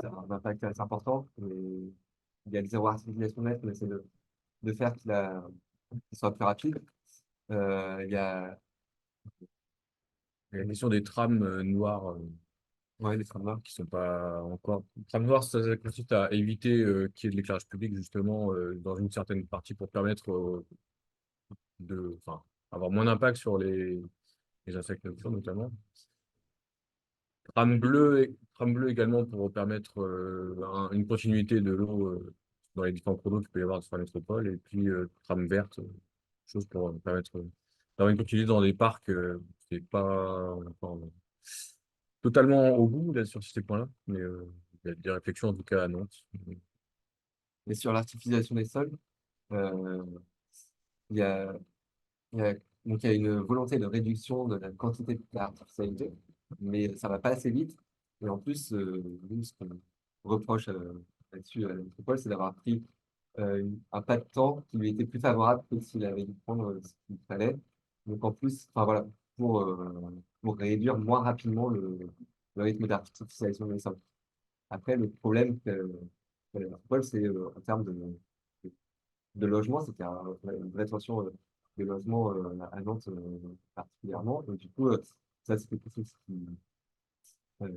un impact assez important. Mais il y a le zéro artificialisation nette, on essaie de faire qu'il soit plus rapide. Il y a La question des trams noirs ouais, les standards. qui sont pas encore. Trame noire, ça consiste à éviter qu'il y ait de l'éclairage public, justement, dans une certaine partie pour permettre enfin, avoir moins d'impact sur les insectes nocturnes, notamment. Trame bleue également pour permettre une continuité de l'eau dans les différents cours d'eau qu'il peut y avoir sur la métropole. Et puis trame verte, chose pour permettre d'avoir une continuité dans des parcs. C'est pas encore totalement au bout là, sur ces points-là, mais il y a des réflexions en tout cas à Nantes. Et sur l'artificialisation des sols, euh, il y a, donc il y a une volonté de réduction de la quantité d'artificialité, mais ça va pas assez vite. Et en plus, nous, ce qu'on reproche là-dessus à la métropole, c'est d'avoir pris un pas de temps qui lui était plus favorable que s'il avait dû prendre ce qu'il fallait. Donc en plus, enfin voilà, pour réduire moins rapidement le rythme d'artificialisation des sols. Après, le problème que la métropole, c'est en termes de logement, c'était une vraie tension de logement à Nantes particulièrement. Donc, du coup, ça, c'est quelque chose euh,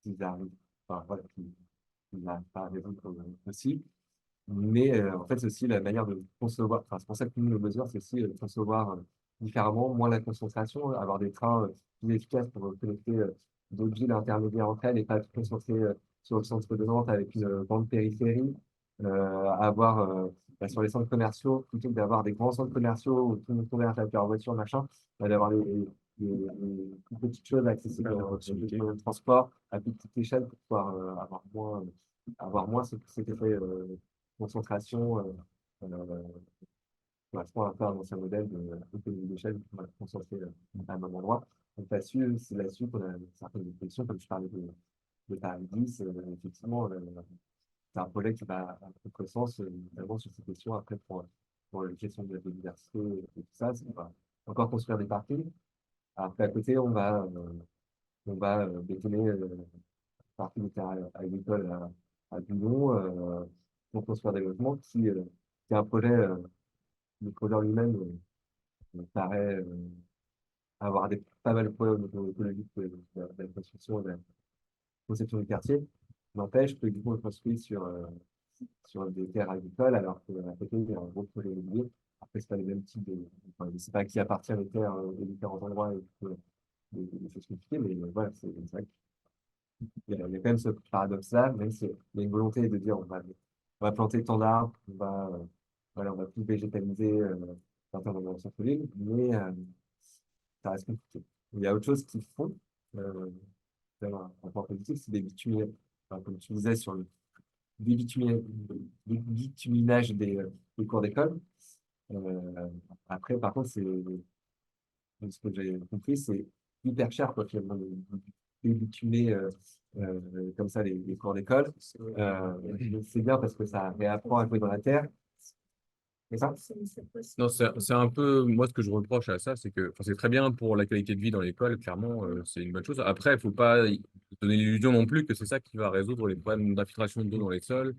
qui arrive, enfin, voilà, qui n'arrive pas à résoudre aussi. Mais en fait, c'est aussi la manière de concevoir, enfin, c'est pour ça que nous, nos mesures, c'est aussi concevoir différemment, moins la concentration, avoir des trains plus efficaces pour connecter d'autres villes intermédiaires entre elles et pas tout concentrer sur le centre de Nantes avec une grande périphérie. avoir sur les centres commerciaux, plutôt que d'avoir des grands centres commerciaux où tout le monde converge avec leur voiture, machin, d'avoir les toutes petites choses accessibles sur les moyens de transport à toute petite échelle pour pouvoir avoir moins cet effet concentration correspond un peu à un ancien modèle d'économie d'échelle qu'on va concentrer à un même endroit. Donc là-dessus, c'est là-dessus qu'on a certaines réflexions, comme je parlais de Paris 10, effectivement, c'est un projet qui va à notre sens, notamment sur ces questions après pour la gestion de la biodiversité et tout ça. On va encore construire des parkings. Après, à côté, on va bétonner parking des terres agricoles à Bouillon pour construire des logements qui est un projet, le projet en lui-même paraît avoir pas mal de problèmes au niveau écologique de la construction et de la conception du quartier. N'empêche que du coup, on construit sur des terres agricoles, alors qu'à côté, il y a un gros projet immobilier. Après, c'est pas les mêmes types enfin, je ne sais pas à qui appartient les terres aux différents endroits et des choses compliquées, mais voilà, c'est vrai qu'il y a quand même ce paradoxe-là, même s'il y a une volonté de dire on va planter tant d'arbres, voilà, on va plus végétaliser dans le centre-ville, mais ça reste compliqué. Il y a autre chose qu'ils font, euh, un point positif, c'est des bituminés. Enfin, comme tu disais, sur le bituminage des cours d'école. Après, par contre, ce que j'ai compris, c'est hyper cher, quoi, finalement, de bituminer comme ça les cours d'école. C'est bien parce que ça réapprend à jouer dans la terre. C'est ça? Non, c'est un peu, moi, ce que je reproche à ça, c'est que, enfin, c'est très bien pour la qualité de vie dans l'école, clairement, c'est une bonne chose. Après, il faut pas donner l'illusion non plus que c'est ça qui va résoudre les problèmes d'infiltration d'eau dans les sols,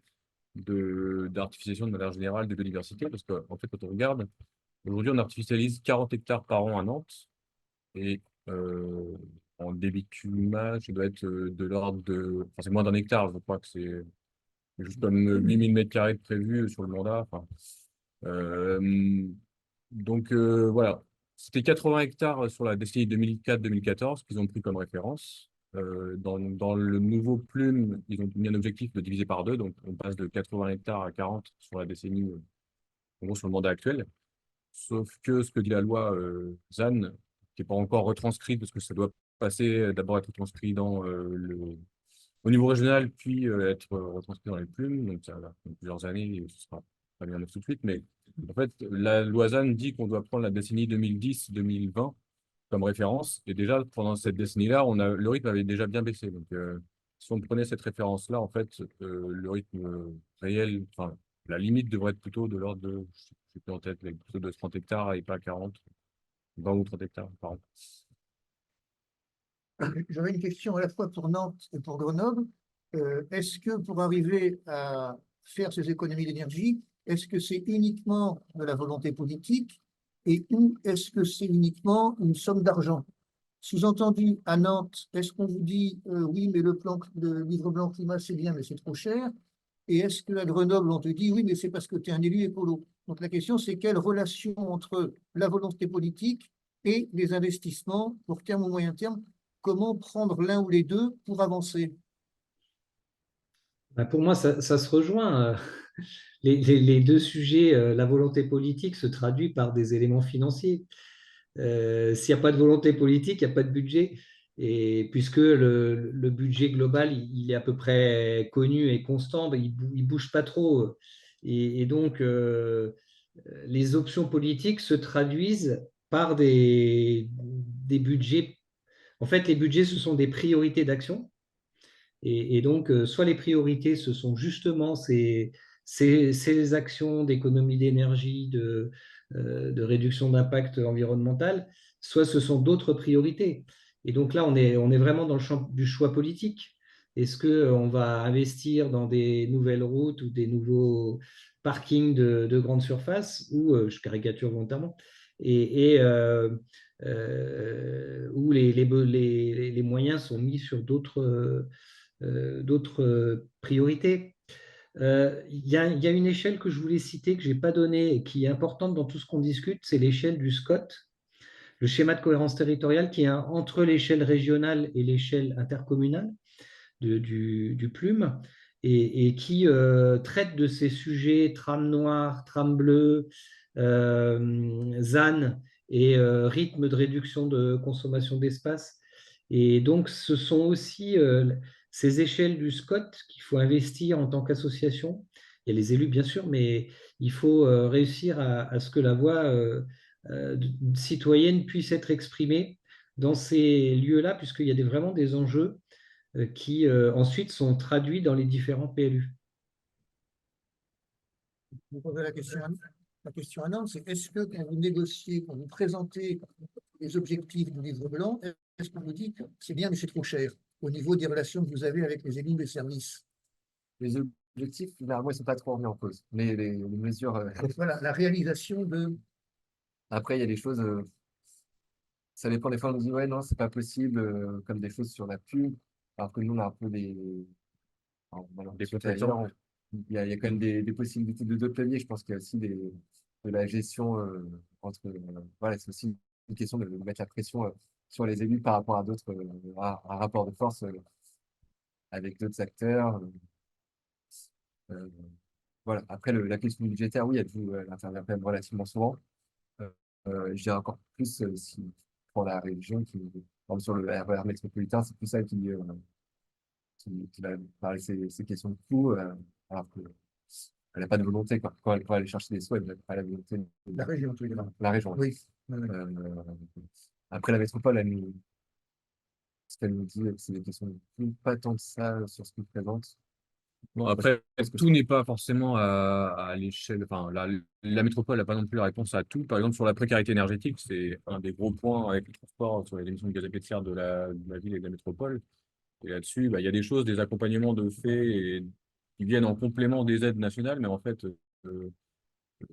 d'artificialisation de manière générale, de biodiversité, parce qu'en fait, quand on regarde, aujourd'hui, on artificialise 40 hectares par an à Nantes, et en débitumage, ça doit être de l'ordre de, enfin, c'est moins d'un hectare, je crois que c'est juste comme 8000 mètres carrés de prévu sur le mandat. Enfin, euh, donc voilà, c'était 80 hectares sur la décennie 2004-2014 qu'ils ont pris comme référence. Dans le nouveau Plume, ils ont mis un objectif de diviser par deux, donc on passe de 80 hectares à 40 sur la décennie, en gros sur le mandat actuel. Sauf que ce que dit la loi ZAN, qui n'est pas encore retranscrite, parce que ça doit passer d'abord être transcrit au niveau régional, puis être retranscrit dans les plumes. Donc, ça va prendre plusieurs années et ce sera pas bien neuf tout de suite. Mais en fait, la loi ZAN dit qu'on doit prendre la décennie 2010-2020 comme référence. Et déjà, pendant cette décennie-là, le rythme avait déjà bien baissé. Donc, si on prenait cette référence-là, en fait, le rythme réel, enfin, la limite devrait être plutôt de l'ordre de, je sais plus en tête, mais plutôt de 30 hectares et pas 40, 20 ou 30 hectares par an. J'aurais une question à la fois pour Nantes et pour Grenoble. Est-ce que pour arriver à faire ces économies d'énergie, est-ce que c'est uniquement de la volonté politique et ou est-ce que c'est uniquement une somme d'argent? Sous-entendu, à Nantes, est-ce qu'on vous dit oui, mais le livre blanc climat, c'est bien, mais c'est trop cher? Et est-ce qu'à Grenoble, on te dit oui, mais c'est parce que tu es un élu écolo? Donc la question, c'est quelle relation entre la volonté politique et les investissements, court terme ou moyen terme, comment prendre l'un ou les deux pour avancer? Ben, pour moi, ça se rejoint. Les deux sujets, la volonté politique se traduit par des éléments financiers. S'il n'y a pas de volonté politique, il n'y a pas de budget. Et puisque le budget global, il est à peu près connu et constant, ben, il ne bouge pas trop. Et donc, les options politiques se traduisent par des budgets. En fait, les budgets, ce sont des priorités d'action. Et donc, soit les priorités, ce sont justement ces actions d'économie d'énergie, de réduction d'impact environnemental, soit ce sont d'autres priorités. Et donc là, on est vraiment dans le champ du choix politique. Est-ce qu'on va investir dans des nouvelles routes ou des nouveaux parkings de grande surface, ou je caricature volontairement, où les moyens sont mis sur d'autres priorités. Il y a une échelle que je voulais citer, que je n'ai pas donnée et qui est importante dans tout ce qu'on discute, c'est l'échelle du SCOT, le schéma de cohérence territoriale, qui est entre l'échelle régionale et l'échelle intercommunale du Plume. et qui traite de ces sujets tram noir, tram bleu, ZAN et rythme de réduction de consommation d'espace. Et donc, ce sont aussi ces échelles du SCOT qu'il faut investir en tant qu'association. Il y a les élus, bien sûr, mais il faut réussir à ce que la voix citoyenne puisse être exprimée dans ces lieux-là, puisqu'il y a vraiment des enjeux qui ensuite sont traduits dans les différents PLU. Vous posez la question à Nantes, c'est est-ce que quand vous négociez, quand vous présentez les objectifs du livre blanc, est-ce que vous dites c'est bien mais c'est trop cher au niveau des relations que vous avez avec les élus des services? Les objectifs, généralement, ils ne sont pas trop remis en cause. Mais les mesures, Donc voilà, la réalisation de... après, il y a des choses, ça dépend. Des fois, on nous dit, ouais, non, c'est pas possible, comme des choses sur la pub, alors que nous, on a un peu enfin, on a Des discuté compétences. ailleurs, il y a quand même des possibilités de d'autres leviers. Je pense qu'il y a aussi de la gestion entre. Voilà, c'est aussi une question de mettre la pression sur les élus par rapport à d'autres, à un rapport de force avec d'autres acteurs. Euh, voilà. Après, la question budgétaire, oui, elle intervient quand même relativement souvent. Euh, je dirais encore plus si pour la région, par exemple, sur le RER métropolitain, c'est plus ça qui va parler ces questions de coût, alors qu'elle n'a pas de volonté, quoi. Quand elle peut aller chercher des soins, elle n'a pas la volonté de La région, tout la région. oui. Après, la métropole, ce qu'elle nous dit, c'est des questions de coût, pas tant que ça sur ce qu'il présente. Bon, Parce que- après, parce que tout n'est pas forcément à l'échelle. Enfin, la métropole n'a pas non plus la réponse à tout. Par exemple, sur la précarité énergétique, c'est un des gros points avec le transport sur les émissions de gaz à effet de serre de la ville et de la métropole. Et là-dessus, bah, il y a des choses, des accompagnements de fait qui viennent en complément des aides nationales, mais en fait,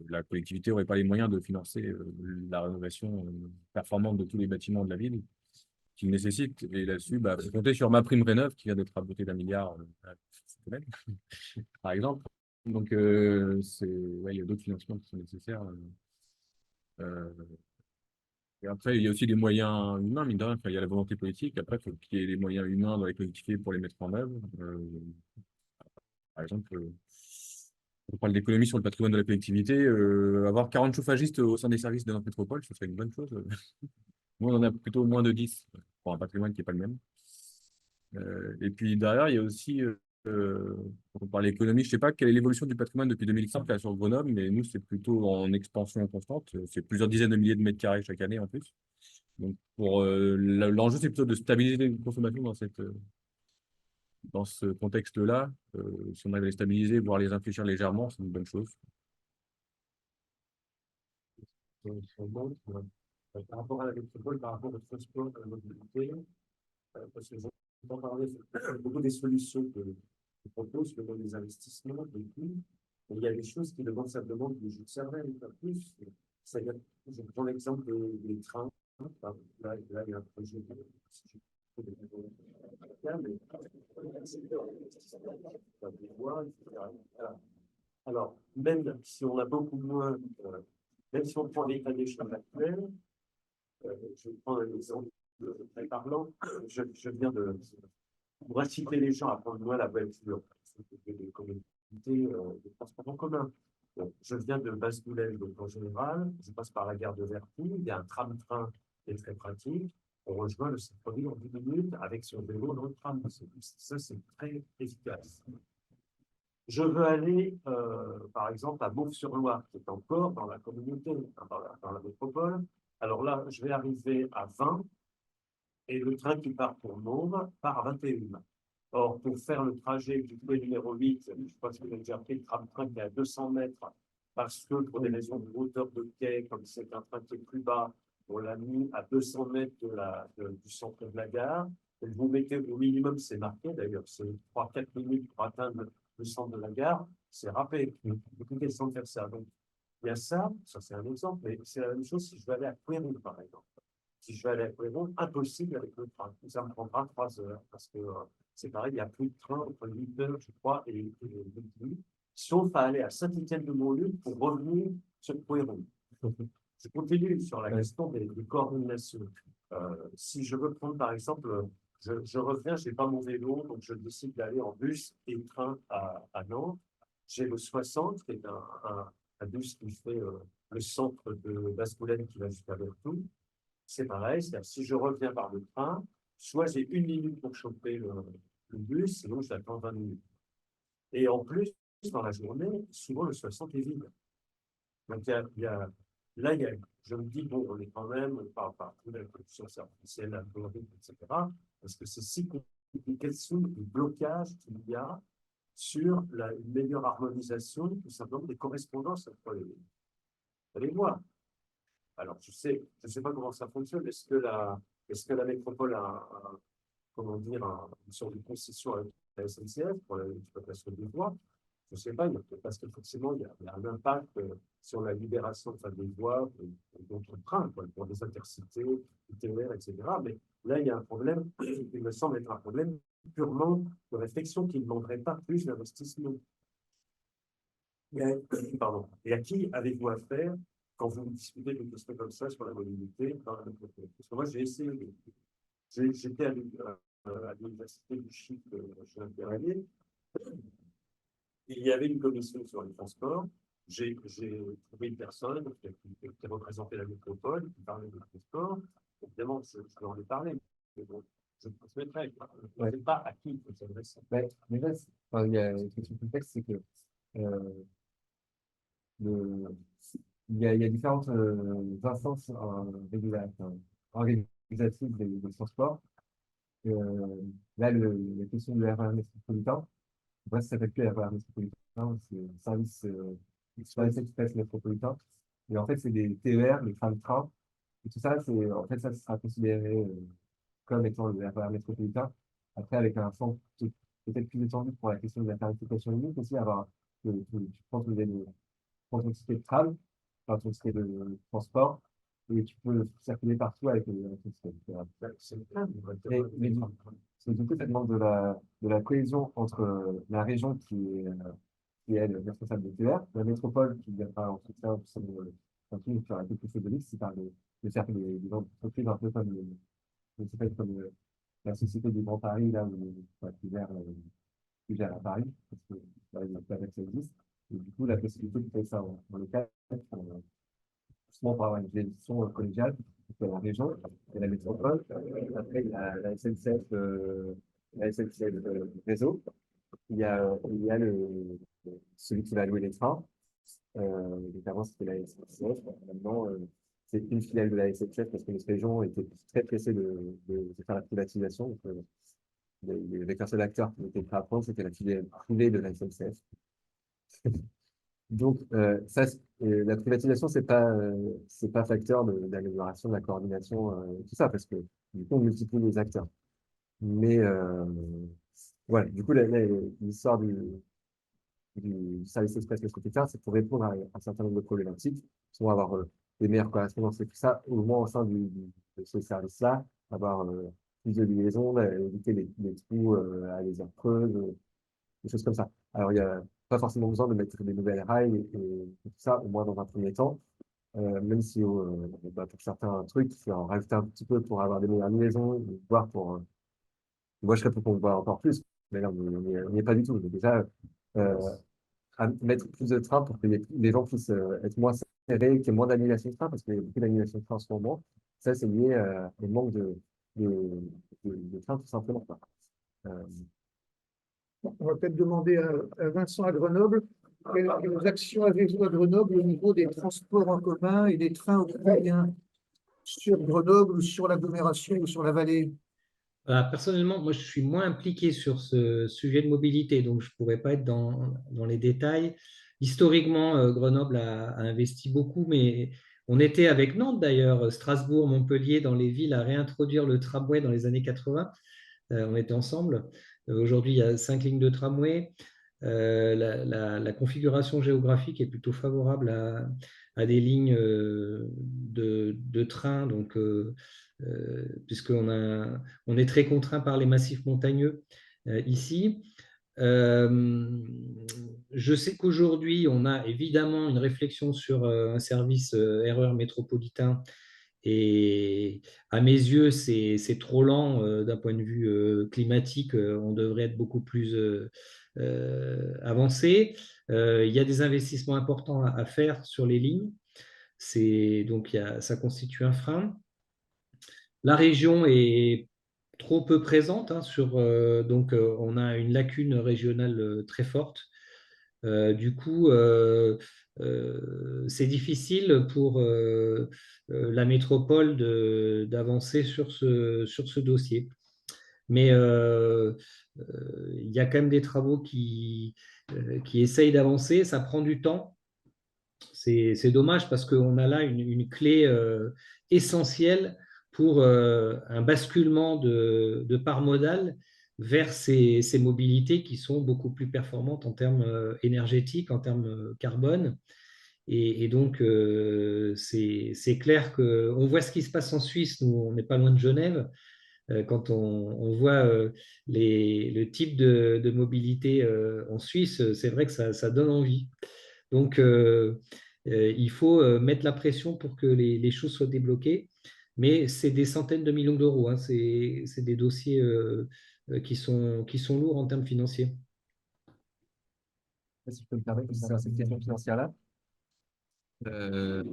la collectivité n'aurait pas les moyens de financer la rénovation performante de tous les bâtiments de la ville qu'il nécessite. Et là-dessus, bah, faut compter sur ma prime rénov qui vient d'être rabotée d'1 milliard cette semaine, par exemple. Donc, ouais, il y a d'autres financements qui sont nécessaires. Euh, et après, il y a aussi des moyens humains, mine de rien. Enfin, il y a la volonté politique. Après, il faut qu'il y ait des moyens humains dans les collectivités pour les mettre en œuvre. Par exemple, on parle d'économie sur le patrimoine de la collectivité. Avoir 40 chauffagistes au sein des services de notre métropole, ce serait une bonne chose. Nous, on en a plutôt moins de 10 pour un patrimoine qui n'est pas le même. Et puis derrière, il y a aussi, quand on parle d'économie, je ne sais pas quelle est l'évolution du patrimoine depuis 2005 là, sur Grenoble, mais nous, c'est plutôt en expansion constante. C'est plusieurs dizaines de milliers de mètres carrés chaque année en plus. Donc, l'enjeu, c'est plutôt de stabiliser les consommations dans ce contexte-là. Si on arrive à les stabiliser, voire les infléchir légèrement, c'est une bonne chose. Par rapport à la métropole, par rapport au transport, à la mobilité, parce que j'entends parler beaucoup des solutions que propose, des investissements, des coûts. Il y a des choses qui demandent simplement du jus de cervelle, pas plus. C'est-à-dire, je prends l'exemple des trains. Là, il y a un projet alors, même si on a beaucoup moins, même si on prend l'état des choses actuelles, je vais prendre un exemple très parlant. Je viens pour inciter les gens à prendre moins la voiture, des communautés de transport en commun. Donc, je viens de Basse-Boulège, donc en général, je passe par la gare de Vertou, il y a un tram-train qui est très pratique. On rejoint le centre-ville en 10 minutes avec son vélo dans le tram. Ça, c'est très efficace. Je veux aller, par exemple, à Beauve-sur-Loire, qui est encore dans la communauté, dans la métropole. Alors là, je vais arriver à 20 et le train qui part pour Mauve part à 21. Or, pour faire le trajet du quai numéro 8, je pense que j'ai déjà pris le tram-train qui est à 200 mètres, parce que pour des raisons de hauteur de quai, comme c'est un train qui est plus bas, on l'a mis à 200 mètres du centre de la gare. Et vous mettez au minimum, c'est marqué d'ailleurs, c'est 3-4 minutes pour atteindre le centre de la gare, c'est râpé. Aucune question de faire ça. Donc, il y a ça c'est un exemple, mais c'est la même chose si je veux aller à Couéron, par exemple. Si je veux aller à Couéron, impossible avec le train. Ça me prendra 3 heures, parce que c'est pareil, il n'y a plus de train entre 8 heures, je crois, et 8 sauf à aller à Saint-Étienne-de-Montluc pour revenir sur Couéron. Je continue sur la question des coordinations. Si je veux prendre, par exemple, je reviens, je n'ai pas mon vélo, donc je décide d'aller en bus et train à Nantes. J'ai le 60, qui est un bus qui fait le centre de Basse-Moulins qui va jusqu'à Vertou. C'est pareil, c'est-à-dire si je reviens par le train, soit j'ai 1 minute pour choper le bus, sinon j'attends 20 minutes. Et en plus, dans la journée, souvent le 60 est vide. Donc là, je me dis, bon, on est quand même par toute la production artificielle, l'algorithme, etc. Parce que c'est si compliqué. Quels sont les blocages qu'il y a sur une meilleure harmonisation, tout simplement, des correspondances entre les voies? Alors, je sais pas comment ça fonctionne. Est-ce que la métropole comment dire, une sorte de concession avec la SNCF pour l'exploitation des voies? Je ne sais pas, parce que forcément, il y a un impact sur la libération des voies et d'autres trains, pour des intercités, TER, etc. Mais là, il y a un problème, il me semble être un problème purement de réflexion qui ne demanderait pas plus d'investissement. Pardon. Et à qui avez-vous affaire quand vous discutez de questions comme ça sur la mobilité dans la métropole? Parce que moi, j'ai essayé, j'étais à l'université du Chypre, chez l'Interallié. Il y avait une commission sur les transports. J'ai trouvé une personne qui représentait la métropole, qui parlait de transport. Évidemment, je leur ai parlé, mais bon, je transmettrai. Je ne sais pas à qui il faut s'adresser. Déjà, il y a une question complexe, c'est que le, il y a différentes instances organisatives des transports. Là, la question du RER métropolitain, après, ça s'appelle plus RER métropolitain, c'est le service express métropolitain. Et en fait, c'est des TER, les tram-trains. Et tout ça, en fait, ça sera considéré comme étant le RER métropolitain. Après, avec un sens peut-être plus étendu pour la question de la tarification unique aussi, tu prends ton ticket de tram, enfin, ton ticket de transport, et tu peux circuler partout avec ton ticket. Mais du coup, ça demande de la cohésion entre la région qui est le responsable des TER, la métropole qui viendra en soutien qui fera quelque chose de liste, c'est de faire des entreprises un peu comme, je sais pas, comme la Société du Grand Paris, là, qui gère à Paris, parce que la planète ça existe. Et du coup, la possibilité de faire ça dans le cadre, justement pour avoir une gestion collégiale, de la région et la métropole. Après, il y a la SNCF, réseau. Il y a celui qui va louer les trains. Donc avant, c'était la SNCF. Maintenant, c'est une filiale de la SNCF parce que les régions étaient très pressées de faire la privatisation. Donc, il y avait qu'un seul acteur qui était prêt à prendre, c'était la filiale privée de la SNCF. Donc, la privatisation, c'est pas facteur d'amélioration de la coordination, tout ça, parce que du coup, on multiplie les acteurs. Mais voilà, du coup, l'histoire du service express métropolitain, c'est pour répondre à un certain nombre de problématiques, pour avoir des meilleures correspondances et tout ça, au moins au sein de ce service-là, avoir plus de liaisons, éviter les trous à les heures creuses, des choses comme ça. Alors, il n'y a pas forcément besoin de mettre des nouvelles rails et tout ça, au moins dans un premier temps, même si pour certains trucs, il faut en rajouter un petit peu pour avoir des meilleures liaisons, voire moi, je serais pour qu'on voit encore plus, mais là, on n'y est pas du tout. Mais déjà, à mettre plus de trains pour que les gens puissent être moins serrés, qu'il y ait moins d'annulation de train, parce qu'il y a beaucoup d'annulation de train en ce moment. Ça, c'est lié au manque de trains, tout simplement. On va peut-être demander à Vincent à Grenoble, quelles actions avez-vous à Grenoble au niveau des transports en commun et des trains au quotidien sur Grenoble ou sur l'agglomération ou sur la vallée? Personnellement, moi, je suis moins impliqué sur ce sujet de mobilité, donc je ne pourrais pas être dans les détails. Historiquement, Grenoble a investi beaucoup, mais on était avec Nantes d'ailleurs, Strasbourg, Montpellier, dans les villes à réintroduire le tramway dans les années 80. On était ensemble. Aujourd'hui, il y a 5 lignes de tramway. La configuration géographique est plutôt favorable à des lignes de train, donc, puisqu'on est très contraint par les massifs montagneux ici. Je sais qu'aujourd'hui, on a évidemment une réflexion sur un service RER métropolitain Et à mes yeux, c'est trop lent d'un point de vue climatique. On devrait être beaucoup plus avancé. Il y a des investissements importants à faire sur les lignes. Donc, ça constitue un frein. La région est trop peu présente donc on a une lacune régionale très forte. Du coup, c'est difficile pour la métropole d'avancer sur ce dossier. Mais il y a quand même des travaux qui essayent d'avancer. Ça prend du temps. C'est dommage parce qu'on a là une clé essentielle pour un basculement de part modale vers ces mobilités qui sont beaucoup plus performantes en termes énergétiques, en termes carbone. Et donc, c'est clair qu'on voit ce qui se passe en Suisse. Nous, on n'est pas loin de Genève. Quand on voit le type de mobilité en Suisse, c'est vrai que ça donne envie. Donc, il faut mettre la pression pour que les choses soient débloquées. Mais c'est des centaines de millions d'euros, hein. C'est des dossiers qui sont lourds en termes financiers. Si je peux me permettre, sur cette question financière-là. Euh,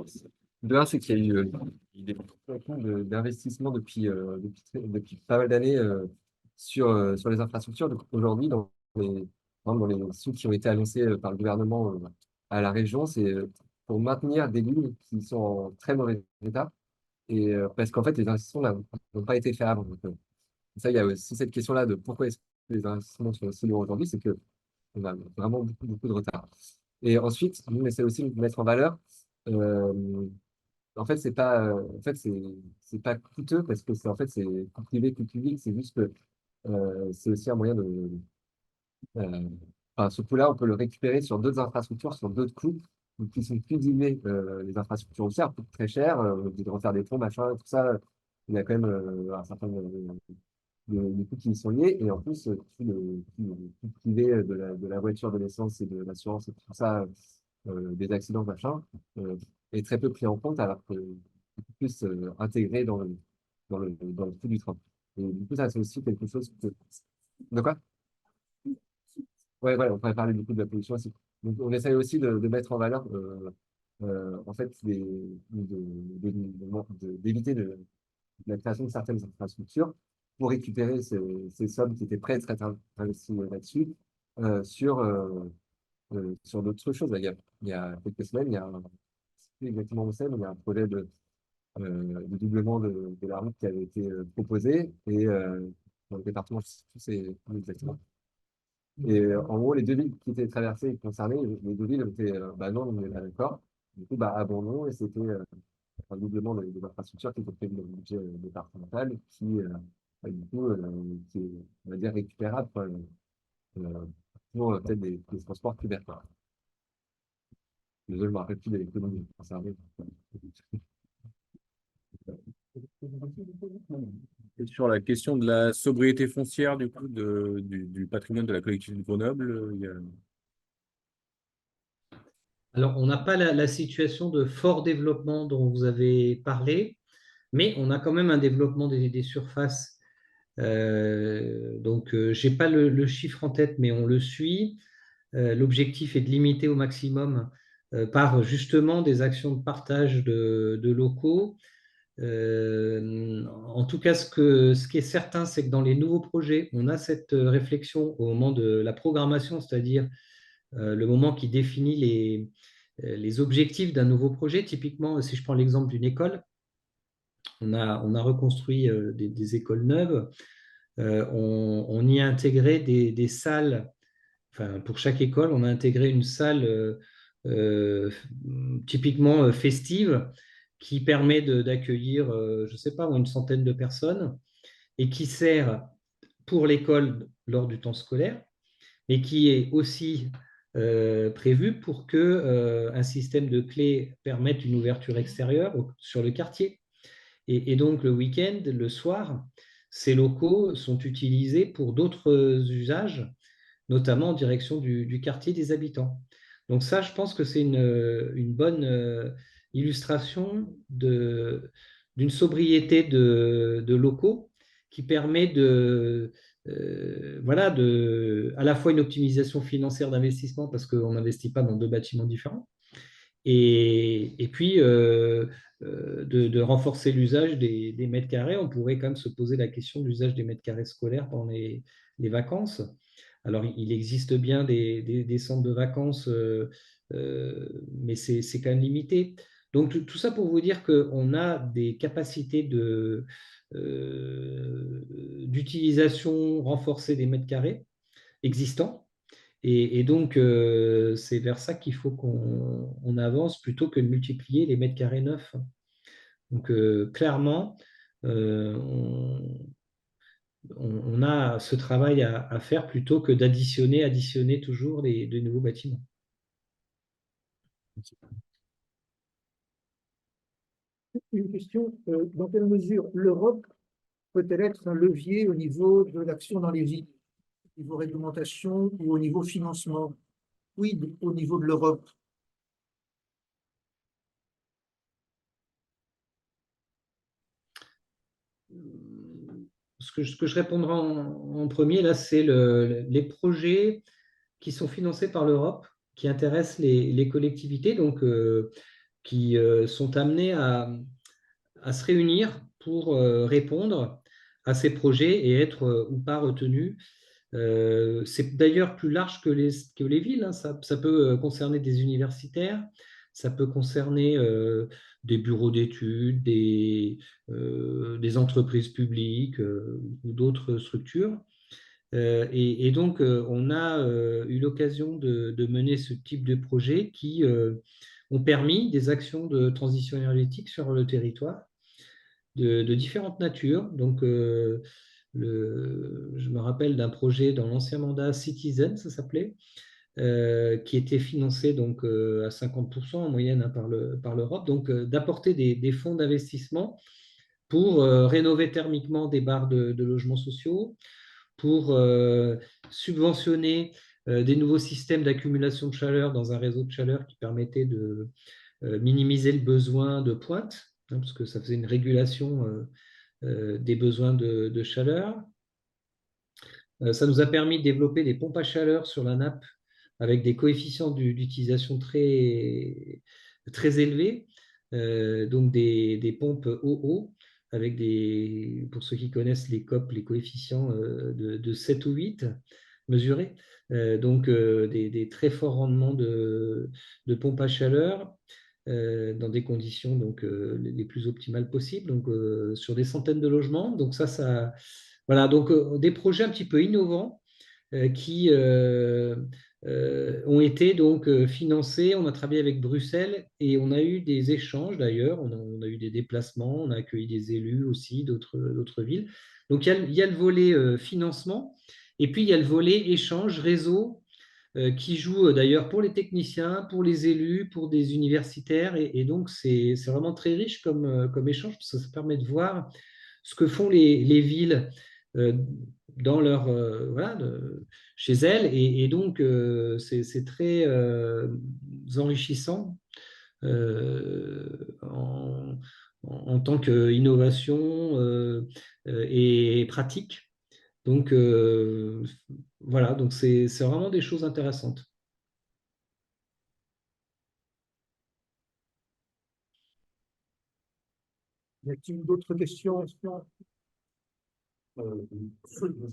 de un, c'est qu'il y a eu des d'investissement depuis pas mal d'années sur les infrastructures. Donc aujourd'hui, par exemple, dans les sous qui ont été annoncés par le gouvernement à la région, c'est pour maintenir des lignes qui sont en très mauvais état. Et parce qu'en fait, les investissements n'ont pas été faits avant. Donc, ça, il y a aussi cette question-là de pourquoi est-ce que les investissements sont aussi lourds aujourd'hui, c'est que on a vraiment beaucoup, beaucoup de retard. Et ensuite, nous, on essaie aussi de mettre en valeur. euh, En fait, c'est pas coûteux parce que en fait, c'est coût privé, coût public. C'est juste que c'est aussi un moyen euh, enfin, ce coût-là, on peut le récupérer sur d'autres infrastructures, sur d'autres coûts donc, qui sont plus dilués. Les infrastructures aussi, coûtent très cher. De refaire des ponts, machin, tout ça. Il y a quand même un certain de coûts qui y sont liés. Et en plus, tout le coût privé de la voiture, de l'essence et de l'assurance et tout ça, des accidents, machin, est très peu pris en compte alors que beaucoup plus intégré dans le coût du train. Et du coup, ça, c'est aussi quelque chose que... De quoi? Ouais, voilà, on pourrait parler du coup de la pollution aussi. Donc, on essaye aussi de mettre en valeur, en fait, d'éviter la création de certaines infrastructures pour récupérer ces sommes qui étaient prêtes à être investies là-dessus euh, sur, euh, sur d'autres choses. Il y a quelques semaines, je sais plus exactement où c'est, mais il y a un projet de doublement de la route qui avait été proposé et dans le département, je sais plus c'est où exactement. Et en gros, les deux villes qui étaient traversées et concernées, les deux villes étaient bah non, on n'est pas d'accord. Du coup, bah abandon et c'était un doublement de l'infrastructure qui était prévu dans le budget départemental du coup, qui est, on va dire, récupérable quoi, pour peut-être des transports plus verts. Quoi. Désolé, je me rappelle plus des économies concernées. Et sur la question de la sobriété foncière, du coup, du patrimoine de la collectivité de Grenoble, il y a... Alors, on n'a pas la situation de fort développement dont vous avez parlé, mais on a quand même un développement des surfaces. Donc, je n'ai pas le chiffre en tête, mais on le suit. L'objectif est de limiter au maximum par justement des actions de partage de locaux. En tout cas, ce qui est certain, c'est que dans les nouveaux projets, on a cette réflexion au moment de la programmation, c'est-à-dire le moment qui définit les objectifs d'un nouveau projet. Typiquement, si je prends l'exemple d'une école, on a reconstruit des écoles neuves. On y a intégré des salles. Enfin, pour chaque école, on a intégré une salle euh, typiquement festive qui permet d'accueillir, je ne sais pas, une centaine de personnes et qui sert pour l'école lors du temps scolaire, mais qui est aussi prévu pour que un système de clés permette une ouverture extérieure sur le quartier. Et donc le week-end, le soir, ces locaux sont utilisés pour d'autres usages, notamment en direction du quartier des habitants. Donc ça, je pense que c'est une bonne illustration d'une sobriété de locaux qui permet voilà, à la fois une optimisation financière d'investissement parce qu'on n'investit pas dans deux bâtiments différents, et puis de renforcer l'usage des mètres carrés. On pourrait quand même se poser la question de l'usage des mètres carrés scolaires pendant les vacances. Alors, il existe bien des centres de vacances, mais c'est quand même limité. Donc, tout ça pour vous dire qu'on a des capacités d'utilisation renforcée des mètres carrés existants. Et donc, c'est vers ça qu'il faut qu'on avance plutôt que de multiplier les mètres carrés neufs. Donc, clairement, on a ce travail à faire plutôt que additionner toujours de nouveaux bâtiments. Une question, dans quelle mesure l'Europe peut-elle être un levier au niveau de l'action dans les villes, au niveau réglementation ou au niveau financement? Oui, au niveau de l'Europe. Ce que je répondrai en premier, là, c'est les projets qui sont financés par l'Europe, qui intéressent les collectivités, donc qui sont amenés à se réunir pour répondre à ces projets et être ou pas retenus. C'est d'ailleurs plus large que les villes, hein. Ça peut concerner des universitaires, ça peut concerner des bureaux d'études, des entreprises publiques ou d'autres structures. Et donc, on a eu l'occasion de mener ce type de projet qui ont permis des actions de transition énergétique sur le territoire de différentes natures. Donc, je me rappelle d'un projet dans l'ancien mandat Citizen, ça s'appelait, qui était financé donc, à 50% en moyenne, hein, par l'Europe. Donc, d'apporter des fonds d'investissement pour rénover thermiquement des barres de logements sociaux, pour subventionner des nouveaux systèmes d'accumulation de chaleur dans un réseau de chaleur qui permettait de minimiser le besoin de pointe, hein, parce que ça faisait une régulation des besoins de chaleur. Ça nous a permis de développer des pompes à chaleur sur la nappe avec des coefficients d'utilisation très élevés, donc des pompes OO avec pour ceux qui connaissent les COP, les coefficients de 7 ou 8 mesurés, donc des très forts rendements de pompes à chaleur dans des conditions donc, les plus optimales possibles, donc sur des centaines de logements. Donc voilà, donc des projets un petit peu innovants qui ont été donc financés. On a travaillé avec Bruxelles et on a eu des échanges d'ailleurs. On a eu des déplacements, on a accueilli des élus aussi d'autres villes. Donc il y a le volet financement et puis il y a le volet échange, réseau qui joue d'ailleurs pour les techniciens, pour les élus, pour des universitaires. Et donc, c'est vraiment très riche comme échange, parce que ça permet de voir ce que font les villes euh, dans voilà, chez elles. Et donc, c'est très enrichissant en tant qu'innovation et pratique. Donc, voilà, donc c'est vraiment des choses intéressantes. Y a-t-il d'autres questions? Des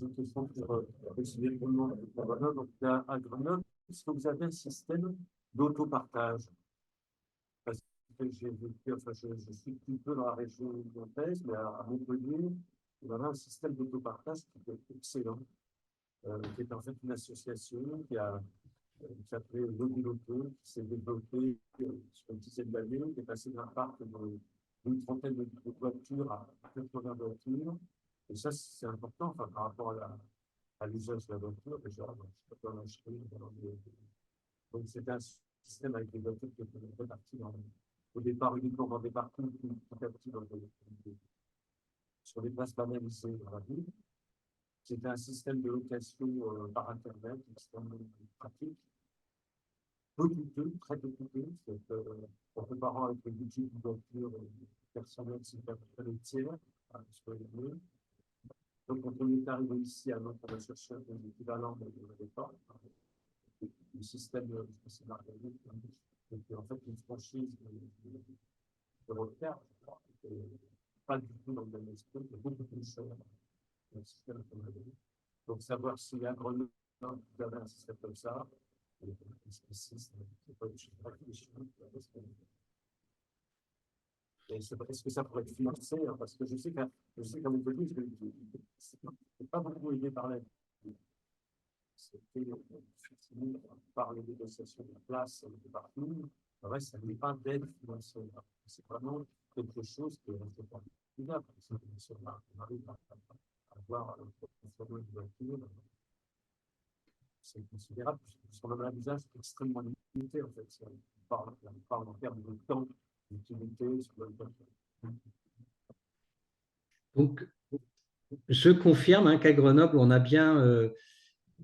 autres questions pour préciser le moment à Grenoble. Donc, à Grenoble, est-ce que vous avez un système d'autopartage? Parce que j'ai vécu, enfin, je suis un peu dans la région nantaise, mais à Montpellier, il y avait un système d'autopartage qui était excellent, qui est en fait une association qui s'appelait Lobby Loto, qui s'est développée sur une dizaine d'années, qui est passée d'un parc d'une trentaine de voitures à 80 voitures. Et ça, c'est important, enfin, par rapport à l'usage de la voiture. Déjà, je peux en acheter. Donc, c'était un système avec des voitures qui étaient réparties au départ uniquement dans des parkings, petit à petit sur des places banalisées dans la ville. C'était un système de location par Internet extrêmement pratique. peu coûteux, très peu coûteux. En comparant avec le budget d'une voiture personnelle, c'est à peu près le tiers. Donc, quand on est arrivé ici à Nantes, on a cherché un équivalent de l'État, le système de marketing. Donc, en fait, une franchise de refaire, pas du tout dans le même esprit, mais beaucoup plus cher que le système qu'on avait. Donc, savoir si à Grenoble, vous avez un système comme ça, c'est pas une chiffre. Est-ce que ça pourrait être financé, hein, parce que je sais qu'à Montpellier, je n'ai pas beaucoup aidé par l'aide. C'était effectivement par les négociations de place de partout. Le reste, ça n'est pas d'aide financière. C'est vraiment quelque chose qui est formidable. Si on arrive à avoir un portfolio de voiture, c'est considérable, puisqu'on a un usage extrêmement limité, en fait. On parle en termes de temps d'utilité sur le voiture. Donc, je confirme hein, qu'à Grenoble, on a bien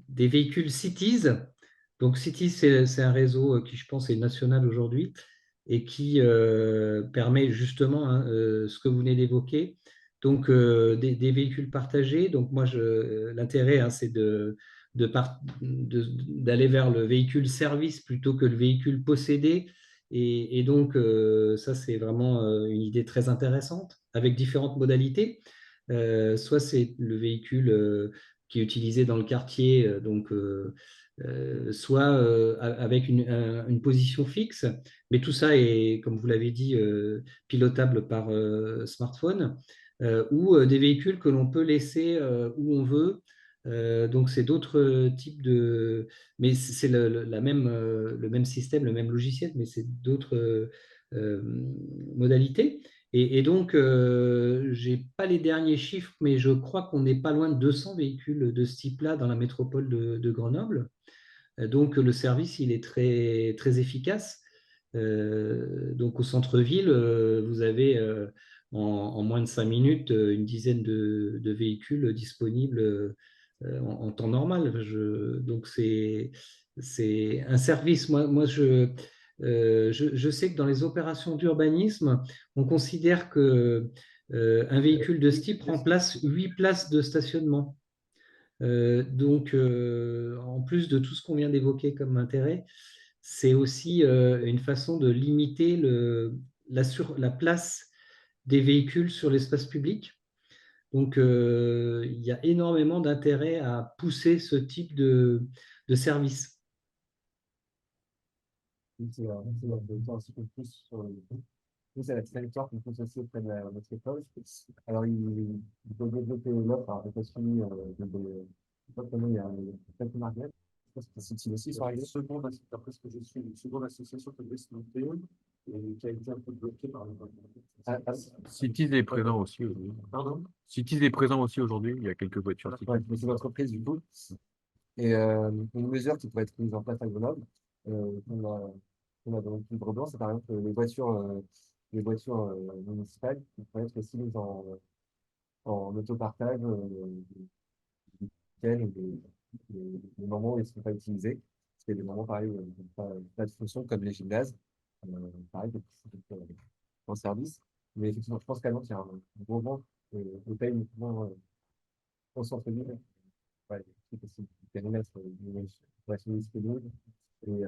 des véhicules Cities. Donc, Cities, c'est un réseau qui, je pense, est national aujourd'hui et qui permet justement hein, ce que vous venez d'évoquer. Donc, des véhicules partagés. Donc, moi, l'intérêt, hein, c'est d'aller vers le véhicule service plutôt que le véhicule possédé. Et donc, ça, c'est vraiment une idée très intéressante avec différentes modalités. Soit c'est le véhicule qui est utilisé dans le quartier, soit avec une position fixe. Mais tout ça est, comme vous l'avez dit, pilotable par smartphone, ou des véhicules que l'on peut laisser où on veut. Donc, c'est d'autres types de. Mais c'est le même système, le même logiciel, mais c'est d'autres modalités. Et donc, je n'ai pas les derniers chiffres, mais je crois qu'on n'est pas loin de 200 véhicules de ce type-là dans la métropole de Grenoble. Donc, le service, il est très, très efficace. Donc, au centre-ville, vous avez en moins de 5 minutes une dizaine de véhicules disponibles en temps normal. Donc, c'est un service. Je sais que dans les opérations d'urbanisme, on considère que un véhicule de ce type remplace 8 places de stationnement. Donc, en plus de tout ce qu'on vient d'évoquer comme intérêt, c'est aussi une façon de limiter la place des véhicules sur l'espace public. Donc, il y a énormément d'intérêt à pousser ce type de service. C'est un petit peu plus sur plus à la trajectoire qu'on pousse aussi auprès de notre école. Alors, il faut développer l'offre à réflexion notamment il y a quelques marques. Je pense que c'est aussi sur la Seconde, d'après ce que je suis, une seconde association que j'ai montée et qui a été un peu bloquée par le gouvernement. Cities est présent aussi. Pardon? Cities est présent aussi aujourd'hui. Il y a quelques voitures Cities. Ouais, mais c'est l'entreprise du coup. Et une mesure qui pourrait être mise en place à Grenoble, qu'on a dans le livre blanc, c'est par exemple les voitures municipales qui pourraient être aussi mises en autopartage du week-end ou des moments où ils ne sont pas utilisés. Parce qu'il y a des moments pareils où il n'y a pas de fonction comme les gymnases, pareil, en service. Mais effectivement, je pense qu'à Nantes, il y a un gros vent de paye uniquement au centre-ville. Ouais, c'est possible. Périmètre pour être disponible. Et,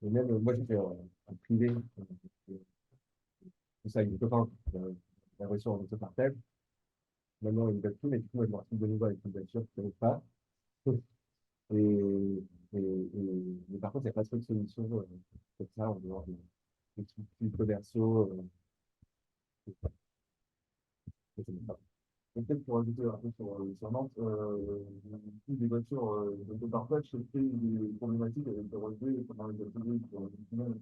même, moi, j'ai fait en privé, tout ça, avec des copains, la voiture en autopartage. Maintenant, il ne tout, mais du coup, moi, je me retrouve de nouveau avec une voiture que je ne connais pas. Mais par contre, il n'y a pas trop de solutions comme ça, en dehors des trucs plus commerciaux. Je sais pas. Et peut-être pour ajouter un peu sur Nantes, des voitures de partage, c'était une problématique avec le relevé pendant les ateliers pour le tunnel,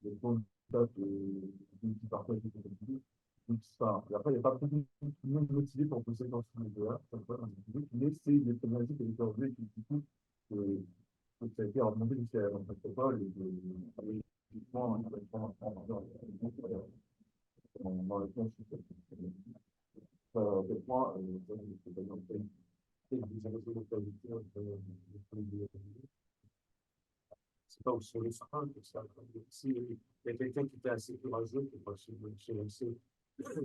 les points de tape qui partagent les publics. Donc, ça. Et après, il n'y a pas beaucoup de monde motivé pour pousser dans ce niveau-là, mais c'est des problématiques avec le relevé qui, du coup, ça a été remonté jusqu'à la métropole et effectivement, dans le sens à quel point C'est pas aussi les freins que ça. Si il y a quelqu'un qui était assez courageux pour se lancer,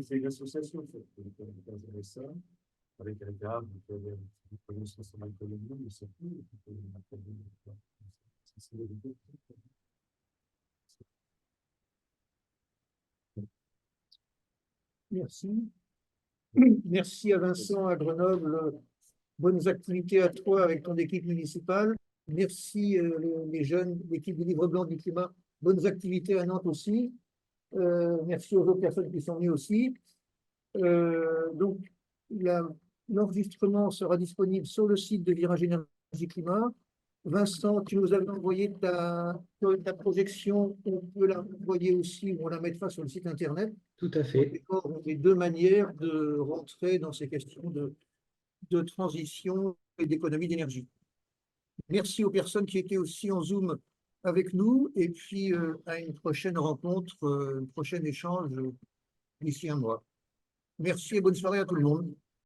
c'est une association qui a ça, avec un gars qui connaît son économie, mais c'est tout. Merci. Merci à Vincent à Grenoble. Bonnes activités à toi avec ton équipe municipale. Merci les jeunes, l'équipe du Livre Blanc du Climat. Bonnes activités à Nantes aussi. Merci aux autres personnes qui sont venues aussi. Donc, l'enregistrement sera disponible sur le site de Virage Énergie Climat. Vincent, tu nous avais envoyé ta projection. On peut la envoyer aussi, ou on la mettra sur le site Internet. Tout à fait. Les deux manières de rentrer dans ces questions de transition et d'économie d'énergie. Merci aux personnes qui étaient aussi en Zoom avec nous et puis à une prochaine rencontre, un prochain échange d'ici un mois. Merci et bonne soirée à tout le monde.